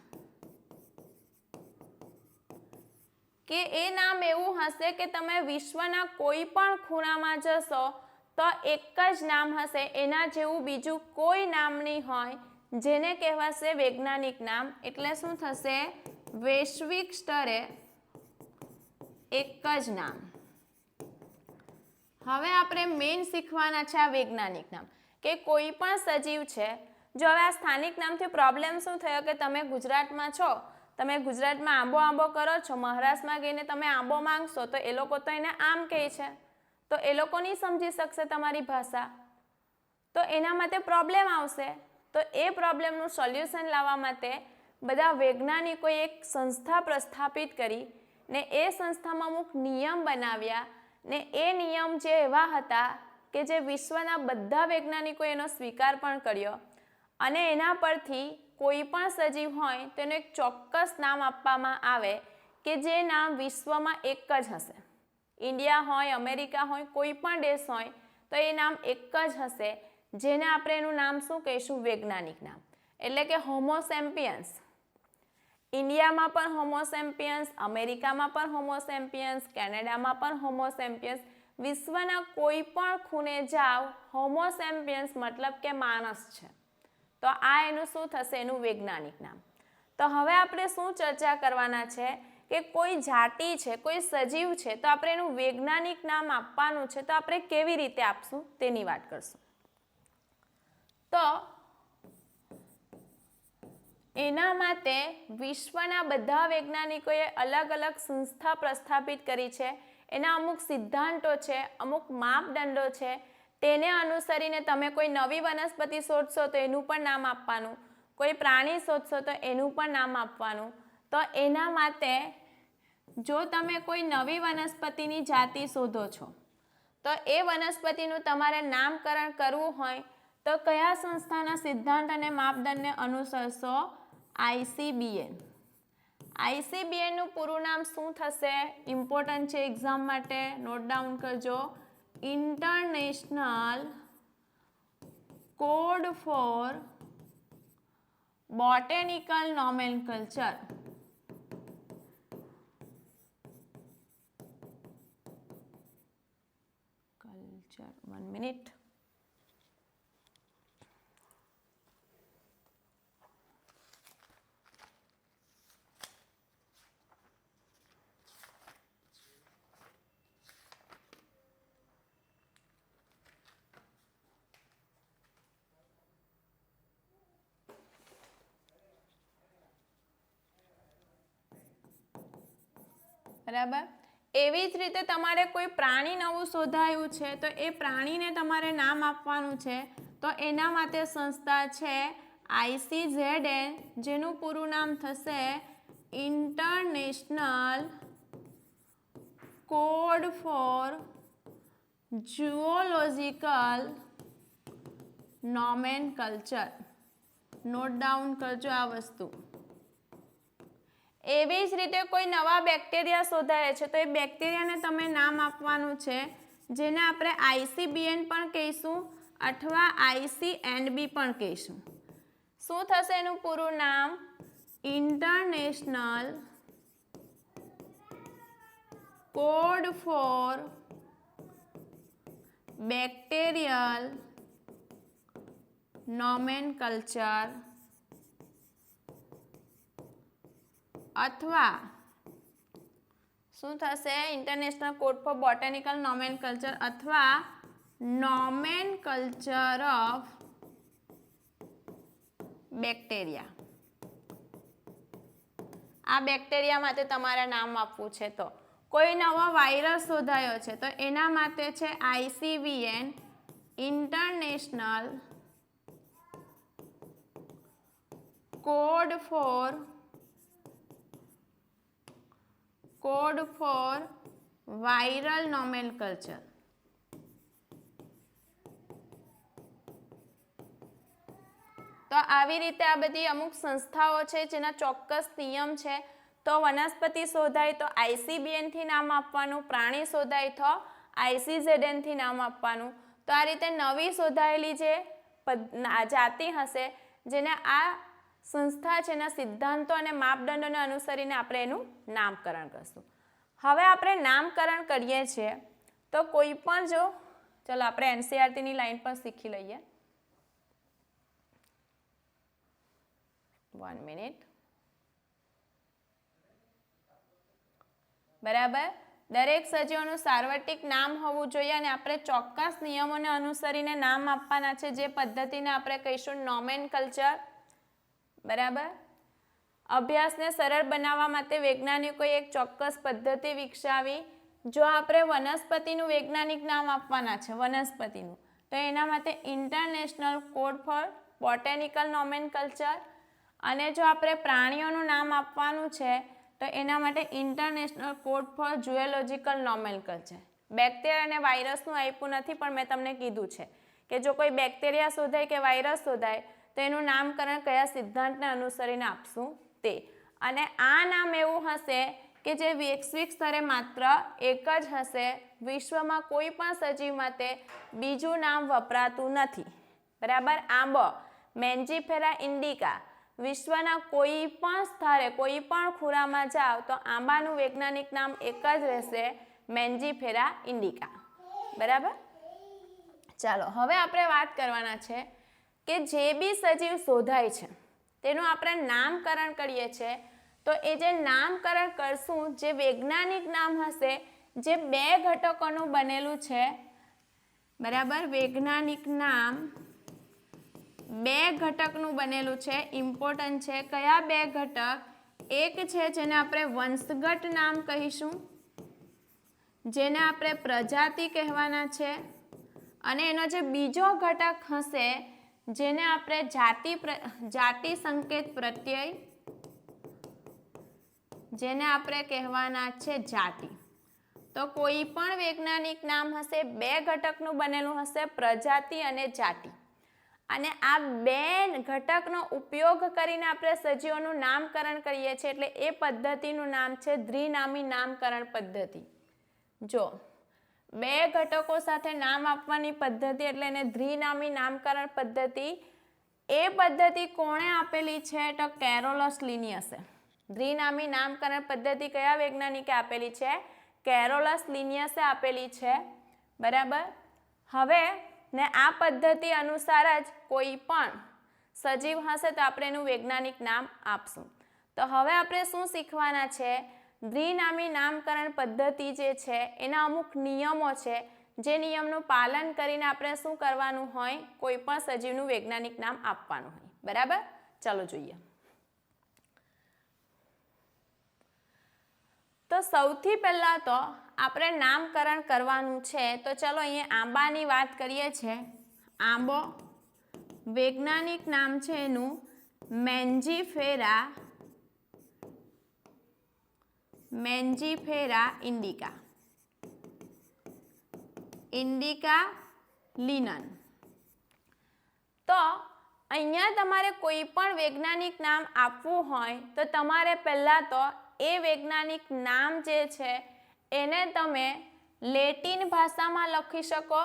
કે એ નામ એવું હશે કે તમે વિશ્વના કોઈ પણ ખૂણામાં જશો તો એક જ નામ હશે, એના જેવું બીજું કોઈ નામ નહીં હોય, જેને કહેવાશે વૈજ્ઞાનિક નામ. એટલે શું થશે? વૈશ્વિક સ્તરે એક જ નામ. હવે આપણે મેઇન શીખવાના છે આ વૈજ્ઞાનિક નામ, કે કોઈ પણ સજીવ છે. જો હવે આ સ્થાનિક નામથી પ્રોબ્લેમ શું થયો કે તમે ગુજરાતમાં છો, તમે ગુજરાતમાં આંબો આંબો કરો છો, મહારાષ્ટ્રમાં ગઈને તમે આંબો માંગશો તો એ લોકો તો એને આમ કહે છે, તો એ લોકો નહીં સમજી શકશે તમારી ભાષા, તો એના માટે પ્રોબ્લેમ આવશે. તો એ પ્રોબ્લેમનું સોલ્યુશન લાવવા માટે બધા વૈજ્ઞાનિકોએ એક સંસ્થા પ્રસ્થાપિત કરી ને એ સંસ્થામાં અમુક નિયમ બનાવ્યા ને એ નિયમ જે એવા હતા કે જે વિશ્વના બધા વૈજ્ઞાનિકોએ એનો સ્વીકાર પણ કર્યો અને એના પરથી કોઈ પણ સજીવ હોય તેને એક ચોક્કસ નામ આપવામાં આવે કે જે નામ વિશ્વમાં એક જ હશે. ઇન્ડિયા હોય, અમેરિકા હોય, કોઈ પણ દેશ હોય તો એ નામ એક જ હશે, જેને આપણે એનું નામ શું કહીશું? વૈજ્ઞાનિક નામ. એટલે કે હોમો સેમ્પિયન્સ. ઇન્ડિયામાં પણ હોમો સેમ્પિયન્સ, અમેરિકામાં પણ હોમો સેમ્પિયન્સ, કેનેડામાં પણ હોમો સેમ્પિયન્સ, વિશ્વના કોઈ પણ ખૂણે જાઓ હોમો સેમ્પિયન્સ મતલબ કે માણસ છે. તો આ એનું શું થશે? એનું વૈજ્ઞાનિક નામ. તો હવે આપણે શું ચર્ચા કરવાના છે કે કોઈ જાતિ છે, કોઈ સજીવ છે તો આપણે એનું વૈજ્ઞાનિક નામ આપવાનું છે, તો આપણે કેવી રીતે આપશું તેની વાત કરશું. તો એના માટે વિશ્વના બધા વૈજ્ઞાનિકોએ અલગ અલગ સંસ્થા પ્રસ્થાપિત કરી છે. એના અમુક સિદ્ધાંતો છે, અમુક માપદંડો છે, તેને અનુસરીને તમે કોઈ નવી વનસ્પતિ શોધશો તો એનું પણ નામ આપવાનું, કોઈ પ્રાણી શોધશો તો એનું પણ નામ આપવાનું. તો એના માટે જો તમે કોઈ નવી વનસ્પતિની જાતિ શોધો છો તો એ વનસ્પતિનું તમારે નામકરણ કરવું હોય તો કયા સંસ્થાના સિદ્ધાંત અને માપદંડને અનુસરશો? ICBN. ICBNનું પૂરું નામ શું થશે? ઇમ્પોર્ટન્ટ છે એક્ઝામ માટે, નોટ ડાઉન કરજો. International code for botanical nomenclature. Culture, 1 minute. બરાબર. એવી જ રીતે તમારે કોઈ પ્રાણી નવું શોધાયું છે તો એ પ્રાણીને તમારે નામ આપવાનું છે, તો એના માટે સંસ્થા છે ICZN, જેનું પૂરું નામ થશે international code for zoological nomenclature. Note down કરજો આ વસ્તુ. એવી જ રીતે કોઈ નવા બેક્ટેરિયા શોધાય છે તો એ બેક્ટેરિયાને તમે નામ આપવાનું છે, જેને આપણે ICBN પણ કહીશું અથવા ICNB પણ કહીશું. શું થશે એનું પૂરું નામ? ઇન્ટરનેશનલ કોડ ફોર બેક્ટેરિયલ નોમેનકલ્ચર અથવા શું થશે? ઇન્ટરનેશનલ કોડ ફોર બોટેનિકલ નોમેનકલ્ચર અથવા નોમેનકલ્ચર ઓફ બેક્ટેરિયા. આ બેક્ટેરિયા માટે તમારે નામ આપવું છે. તો કોઈ નવો વાયરસ શોધાયો છે તો એના માટે છે ICVN, international code for viral nomenclature. તો આવી રીતે આ બધી અમુક સંસ્થાઓ છે જેના ચોક્કસ નિયમ છે. તો વનસ્પતિ શોધાય તો ICBN થી નામ આપવાનું, પ્રાણી શોધાય તો ICZN થી નામ આપવાનું. તો આ રીતે નવી શોધાયેલી જે જાતિ હશે જેને આ સંસ્થા છે એના સિદ્ધાંતો અને માપદંડોને અનુસરીને આપણે એનું નામકરણ કરશું. હવે આપણે નામકરણ કરીએ છીએ તો કોઈ પણ જો ચલો આપણે NCERT ની લાઈન પર શીખી લઈએ. 1 મિનિટ. બરાબર, દરેક સજીવોનું સાર્વત્રિક નામ હોવું જોઈએ અને આપણે ચોક્કસ નિયમોને અનુસરીને નામ આપવાના છે, જે પદ્ધતિને આપણે કહીશું નોમેનકલ્ચર. બરાબર, અભ્યાસને સરળ બનાવવા માટે વૈજ્ઞાનિકોએ એક ચોક્કસ પદ્ધતિ વિકસાવી. જો આપણે વનસ્પતિનું વૈજ્ઞાનિક નામ આપવાના છે વનસ્પતિનું, તો એના માટે ઇન્ટરનેશનલ કોડ ફોર બોટેનિકલ નોમેનકલ્ચર, અને જો આપણે પ્રાણીઓનું નામ આપવાનું છે તો એના માટે international code for zoological નોમેનકલ્ચર. Bacteria અને વાયરસનું આપ્યું નથી, પણ મેં તમને કીધું છે કે જો કોઈ બેક્ટેરિયા શોધાય કે વાયરસ શોધાય તો એનું નામકરણ કયા સિદ્ધાંતને અનુસરીને આપશું તે. અને આ નામ એવું હશે કે જે વૈશ્વિક સ્તરે માત્ર એક જ હશે. વિશ્વમાં કોઈ પણ સજીવ માટે બીજું નામ વપરાતું નથી. બરાબર, આંબો મેન્જીફેરા ઇન્ડિકા. વિશ્વના કોઈ પણ સ્થળે કોઈ પણ ખૂણામાં જાઓ તો આંબાનું વૈજ્ઞાનિક નામ એક જ રહેશે, મેન્જીફેરા ઇન્ડિકા. બરાબર, ચાલો હવે આપણે વાત કરવાના છે કે જે બી સજીવ શોધાય છે તેનું આપણે નામકરણ કરીએ છીએ. તો એ જે નામકરણ કરશું, જે વૈજ્ઞાનિક નામ હશે જે 2 ઘટકોનું બનેલું છે. બરાબર, વૈજ્ઞાનિક નામ 2 ઘટકનું બનેલું છે. ઇમ્પોર્ટન્ટ છે. કયા 2 ઘટક? એક છે જેને આપણે વંશગત નામ કહીશું, જેને આપણે પ્રજાતિ કહેવાના છે, અને એનો જે બીજો ઘટક હશે જેને આપણે જાતિ સંકેત પ્રત્યય, જેને આપણે કહેવાના છે જાતિ. તો કોઈ પણ વૈજ્ઞાનિક નામ હશે 2 ઘટકનું બનેલું હશે, પ્રજાતિ અને જાતિ. અને આ 2 ઘટકનો ઉપયોગ કરીને આપણે સજીવોનું નામકરણ કરીએ છીએ, એટલે એ પદ્ધતિનું નામ છે દ્વિનામી નામકરણ પદ્ધતિ. જો 2 ઘટકો સાથે નામ આપવાની પદ્ધતિ એટલે એને દ્વિનામી નામકરણ પદ્ધતિ. એ પદ્ધતિ કોણે આપેલી છે? તો કેરોલસ લિનિયસે. દ્વિનામી નામકરણ પદ્ધતિ કયા વૈજ્ઞાનિકે આપેલી છે? કેરોલસ લિનિયસે આપેલી છે. બરાબર, હવે ને આ પદ્ધતિ અનુસાર જ કોઈ પણ સજીવ હશે તો આપણે એનું વૈજ્ઞાનિક નામ આપશું. તો હવે આપણે શું શીખવાના છે? દ્વિનામી નામકરણ પદ્ધતિ જે છે એના અમુક નિયમો છે, જે નિયમનું પાલન કરીને આપણે શું કરવાનું હોય? કોઈ પણ સજીવનું વૈજ્ઞાનિક નામ આપવાનું હોય. બરાબર, ચાલો જોઈએ. તો સૌથી પહેલા તો આપણે નામકરણ કરવાનું છે. તો ચલો અહીંયા આંબાની વાત કરીએ છીએ. આંબો વૈજ્ઞાનિક નામ છે એનું Mangifera Mangifera Indica, Indica linen. તો અહીંયા તમારે કોઈ પણ વૈજ્ઞાનિક નામ આપવું હોય તો તમારે પહેલાં તો એ વૈજ્ઞાનિક નામ જે છે એને તમે લેટિન ભાષામાં લખી શકો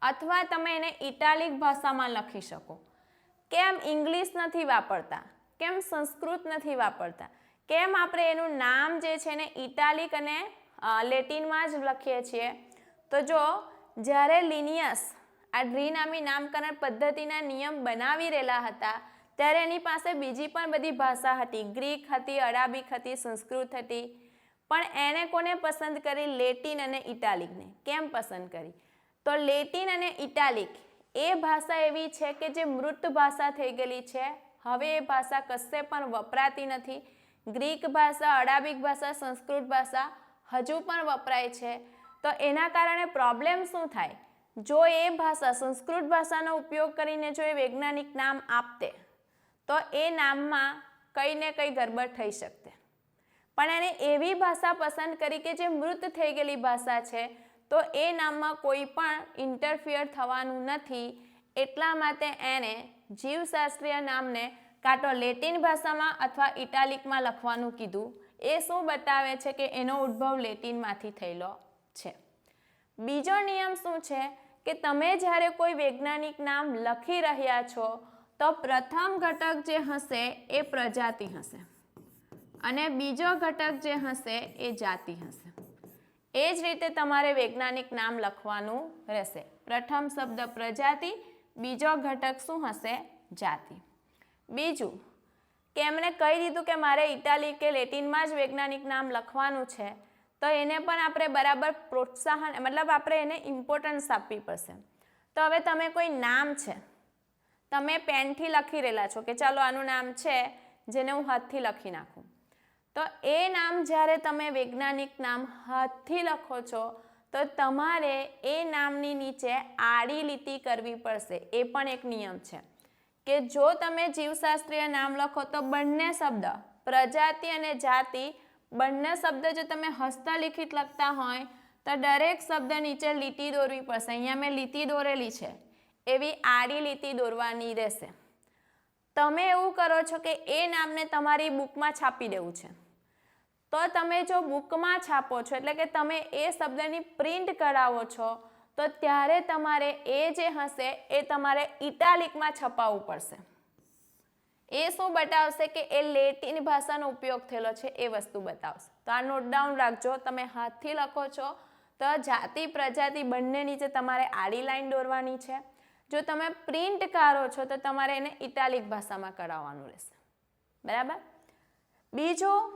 અથવા તમે એને ઇટાલિક ભાષામાં લખી શકો. કેમ ઇંગ્લિશ નથી વાપરતા, કેમ સંસ્કૃત નથી વાપરતા, કેમ આપણે એનું નામ જે છે ને ઇટાલિક અને લેટિનમાં જ લખીએ છીએ? તો જો જ્યારે લિનિયસ આ દ્વિનામી નામકરણ પદ્ધતિના નિયમ બનાવી રહેલા હતા ત્યારે એની પાસે બીજી પણ બધી ભાષા હતી, ગ્રીક હતી, અરાબિક હતી, સંસ્કૃત હતી, પણ એણે કોને પસંદ કરી? લેટિન અને ઇટાલિકને. કેમ પસંદ કરી? તો લેટિન અને ઇટાલિક એ ભાષા એવી છે કે જે મૃત ભાષા થઈ ગયેલી છે, હવે એ ભાષા કશે પણ વપરાતી નથી. ગ્રીક ભાષા, અરાબિક ભાષા, સંસ્કૃત ભાષા હજુ પણ વપરાય છે. તો એના કારણે પ્રોબ્લેમ શું થાય? જો એ ભાષા સંસ્કૃત ભાષાનો ઉપયોગ કરીને જો એ વૈજ્ઞાનિક નામ આપતે તો એ નામમાં કંઈ ને કંઈ ગડબડ થઈ શકતે. પણ એણે એવી ભાષા પસંદ કરી કે જે મૃત થઈ ગયેલી ભાષા છે, તો એ નામમાં કોઈ પણ ઇન્ટરફિયર થવાનું નથી. એટલા માટે એણે જીવશાસ્ત્રીય નામને કાં તો લેટિન ભાષામાં અથવા ઇટાલિકમાં લખવાનું કીધું. એ શું બતાવે છે કે એનો ઉદ્ભવ લેટિનમાંથી થયેલો છે. બીજો નિયમ શું છે કે તમે જ્યારે કોઈ વૈજ્ઞાનિક નામ લખી રહ્યા છો તો પ્રથમ ઘટક જે હશે એ પ્રજાતિ હશે અને બીજો ઘટક જે હશે એ જાતિ હશે. એ જ રીતે તમારે વૈજ્ઞાનિક નામ લખવાનું રહેશે. પ્રથમ શબ્દ પ્રજાતિ, બીજો ઘટક શું હશે? જાતિ. બીજું કે એમણે કહી દીધું કે મારે ઇટાલિક કે લેટિનમાં જ વૈજ્ઞાનિક નામ લખવાનું છે, તો એને પણ આપણે બરાબર પ્રોત્સાહન મતલબ આપણે એને ઇમ્પોર્ટન્સ આપવી પડશે. તો હવે તમે કોઈ નામ છે, તમે પેનથી લખી રહેલા છો કે ચાલો આનું નામ છે જેને હું હાથથી લખી નાખું, તો એ નામ જ્યારે તમે વૈજ્ઞાનિક નામ હાથથી લખો છો તો તમારે એ નામની નીચે આડી લીટી કરવી પડશે. એ પણ એક નિયમ છે કે જો તમે જીવશાસ્ત્રીય નામ લખો તો બંને શબ્દ પ્રજાતિ અને જાતિ બંને શબ્દ જો તમે હસ્તલિખિત લખતા હોય તો દરેક શબ્દ નીચે લીટી દોરવી પડશે. અહીંયા મેં લીટી દોરેલી છે, એવી આડી લીટી દોરવાની રહેશે. તમે એવું કરો છો કે એ નામને તમારી બુકમાં છાપી દેવું છે, તો તમે જો બુકમાં છાપો છો એટલે કે તમે એ શબ્દની પ્રિન્ટ કરાવો છો તો ત્યારે તમારે એ જે હશે એ તમારે ઇટાલિકમાં છપાવવું પડશે. એ શું બતાવશે કે એ લેટિન ભાષાનો ઉપયોગ થયેલો છે એ વસ્તુ બતાવશે. તો આ નોટ ડાઉન રાખજો. તમે હાથથી લખો છો તો જાતિ પ્રજાતિ બંને નીચે તમારે આડી લાઈન દોરવાની છે. જો તમે પ્રિન્ટ કરો છો તો તમારે એને ઇટાલિક ભાષામાં કરાવવાનું રહેશે. બરાબર? બીજું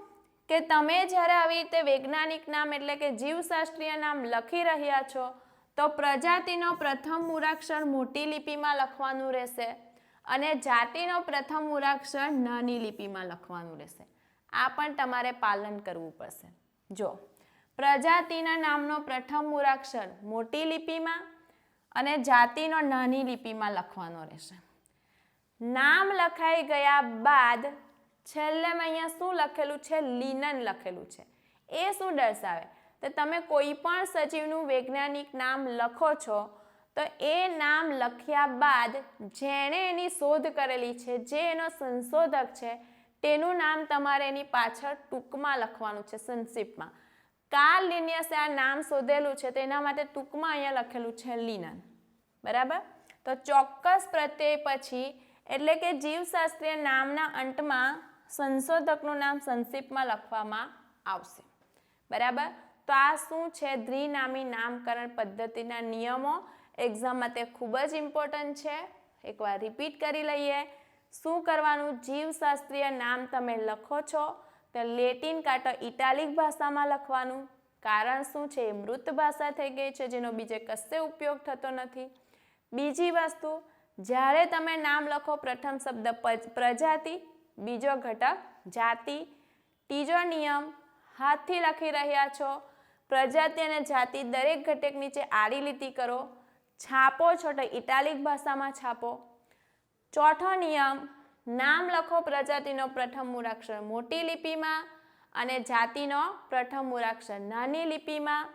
કે તમે જ્યારે આવી રીતે વૈજ્ઞાનિક નામ એટલે કે જીવશાસ્ત્રીય નામ લખી રહ્યા છો તો પ્રજાતિનો પ્રથમ મૂળાક્ષર મોટી લિપિમાં લખવાનું રહેશે અને જાતિનો પ્રથમ મૂળાક્ષર નાની લિપિમાં લખવાનું રહેશે. આ પણ તમારે પાલન કરવું પડશે. જો પ્રજાતિના નામનો પ્રથમ મૂળાક્ષર મોટી લિપિમાં અને જાતિનો નાની લિપિમાં લખવાનો રહેશે. નામ લખાઈ ગયા બાદ છેલ્લે મેં અહીંયા શું લખેલું છે? લિનન લખેલું છે. એ શું દર્શાવે? તો તમે કોઈ પણ સજીવનું વૈજ્ઞાનિક નામ લખો છો તો એ નામ લખ્યા બાદ જેણે એની શોધ કરેલી છે, જે એનો સંશોધક છે, તેનું નામ તમારે એની પાછળ ટૂંકમાં લખવાનું છે, સંક્ષિપ્તમાં. કાર્લ લિનિયસે આ નામ શોધેલું છે તેના માટે ટૂંકમાં અહીંયા લખેલું છે લિનન. બરાબર? તો ચોક્કસ પ્રત્યય પછી એટલે કે જીવશાસ્ત્રીય નામના અંતમાં સંશોધકનું નામ સંક્ષિપ્તમાં લખવામાં આવશે. બરાબર? તો આ શું છે? દ્વિનામી નામકરણ પદ્ધતિના નિયમો. એક્ઝામ માટે ખૂબ જ ઇમ્પોર્ટન્ટ છે. એકવાર રિપીટ કરી લઈએ. શું કરવાનું? જીવશાસ્ત્રીય નામ તમે લખો છો તો લેટિન કાં તો ઇટાલિક ભાષામાં લખવાનું. કારણ શું છે? એ મૃત ભાષા થઈ ગઈ છે જેનો બીજે કશે ઉપયોગ થતો નથી. બીજી વસ્તુ, જ્યારે તમે નામ લખો પ્રથમ શબ્દ પ્રજાતિ, બીજો ઘટક જાતિ. ત્રીજો નિયમ, હાથથી લખી રહ્યા છો પ્રજાતિ અને જાતિ દરેક ઘટક નીચે આડી લીટી કરો. છાપો છો તો ઇટાલિક ભાષામાં છાપો. ચોથો નિયમ, નામ લખો પ્રજાતિનો પ્રથમ મૂળાક્ષર મોટી લિપિમાં અને જાતિનો પ્રથમ મૂળાક્ષર. નાની લિપિમાં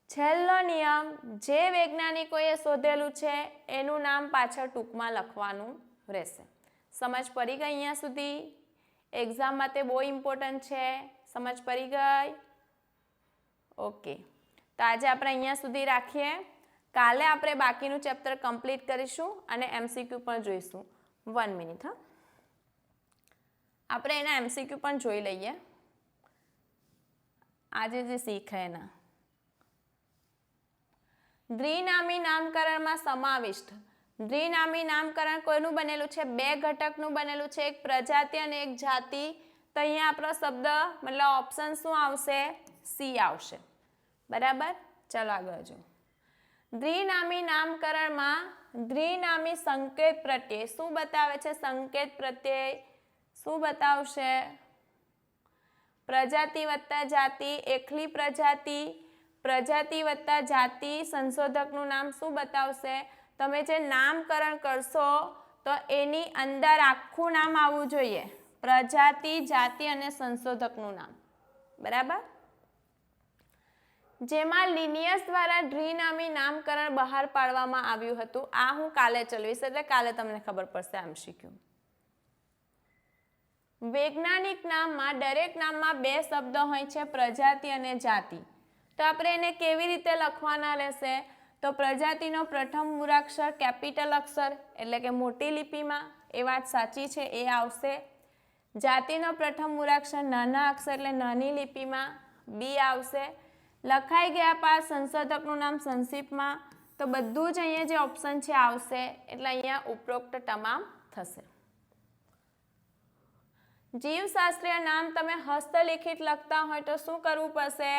છેલ્લો નિયમ જે વૈજ્ઞાનિકોએ શોધેલું છે એનું નામ પાછળ ટૂંકમાં લખવાનું રહેશે. સમજ પડી ગઈ અહીંયા સુધી? એક્ઝામ માટે બહુ ઇમ્પોર્ટન્ટ છે. સમજ પડી ગઈ? ઓકે, તો આજે આપણે અહીંયા સુધી રાખીએ. કાલે આપણે બાકીનું ચેપ્ટર કમ્પ્લીટ કરીશું અને MCQ પણ જોઈશું. 1 મિનિટ. હા, આપણે એના MCQ પણ જોઈ લઈએ. આજે જે શીખે એના દ્વિનામી નામકરણમાં સમાવિષ્ટ. દ્વિનામી નામકરણ કોઈનું બનેલું છે? 2 ઘટકનું બનેલું છે, એક પ્રજાતિ અને એક જાતિ. તો અહીંયા આપણો શબ્દ મતલબ ઓપ્શન શું આવશે? સી આવશે. બરાબર, ચાલો આગળ જો. દ્વિનામી નામકરણમાં દ્વિનામી સંકેત પ્રત્યય શું બતાવે છે? સંકેત પ્રત્યય શું બતાવશે? પ્રજાતિ વત્તા જાતિ, એકલી પ્રજાતિ, પ્રજાતિ વત્તા જાતિ. સંશોધકનું નામ શું બતાવશે? તમે જે નામકરણ કરશો તો એની અંદર આખું નામ આવવું જોઈએ. પ્રજાતિ, જાતિ અને સંશોધકનું નામ. બરાબર, જેમાં લિનિયસ દ્વારા દ્વિનામી નામકરણ બહાર પાડવામાં આવ્યું હતું. આ હું કાલે ચલાવીશ, એટલે કાલે તમને ખબર પડશે MCQ. વૈજ્ઞાનિક નામમાં દરેક નામમાં 2 શબ્દ હોય છે, પ્રજાતિ અને જાતિ. તો આપણે એને કેવી રીતે લખવાના રહેશે? તો પ્રજાતિનો પ્રથમ મૂળાક્ષર કેપિટલ અક્ષર એટલે કે મોટી લિપિમાં, એ વાત સાચી છે, એ આવશે. જાતિનો પ્રથમ મૂળાક્ષર નાના અક્ષર એટલે નાની લિપિમાં, બી આવશે. લખાઈ ગયા બાદ સંશોધકનું નામ સંક્ષિપ્તમાં, તો બધું જ અહીંયા જે ઓપ્શન છે આવશે. એટલે અહીંયા ઉપરોક્ત તમામ થશે. જીવશાસ્ત્રીય નામ તમે હસ્તલિખિત લખતા હોય તો શું કરવું પડશે?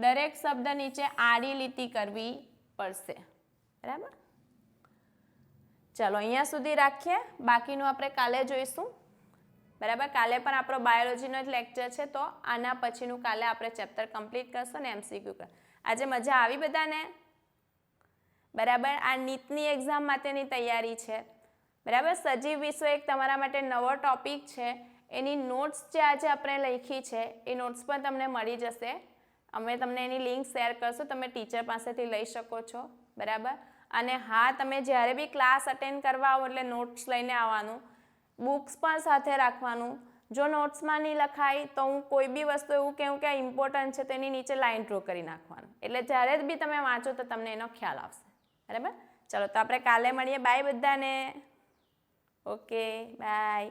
દરેક શબ્દ નીચે આડી લીટી કરવી પડશે. બરાબર, ચાલો અહીંયા સુધી રાખીએ. બાકીનું આપણે કાલે જોઈશું. બરાબર, કાલે પણ આપણો બાયોલોજીનો જ લેક્ચર છે, તો આના પછીનું કાલે આપણે ચેપ્ટર કમ્પ્લીટ કરશું ને MCQ કર. આજે મજા આવી બધાને? બરાબર, આ નીટની એક્ઝામ માટેની તૈયારી છે. બરાબર, સજીવ વિશ્વ એક તમારા માટે નવો ટોપિક છે. એની નોટ્સ જે આજે આપણે લખી છે એ નોટ્સ પણ તમને મળી જશે. અમે તમને એની લિંક શેર કરશું, તમે ટીચર પાસેથી લઈ શકો છો. બરાબર, અને હા, તમે જ્યારે બી ક્લાસ અટેન્ડ કરવા આવો એટલે નોટ્સ લઈને આવવાનું, બુક્સ પણ સાથે રાખવાનું. જો નોટ્સમાં નહીં લખાય તો હું કોઈ બી વસ્તુ એવું કહું કે ઇમ્પોર્ટન્ટ છે તો એની નીચે લાઇન ડ્રો કરી નાખવાનું, એટલે જ્યારે બી તમે વાંચો તો તમને એનો ખ્યાલ આવશે. બરાબર, ચલો તો આપણે કાલે મળીએ. બાય બધાને. Okay, by.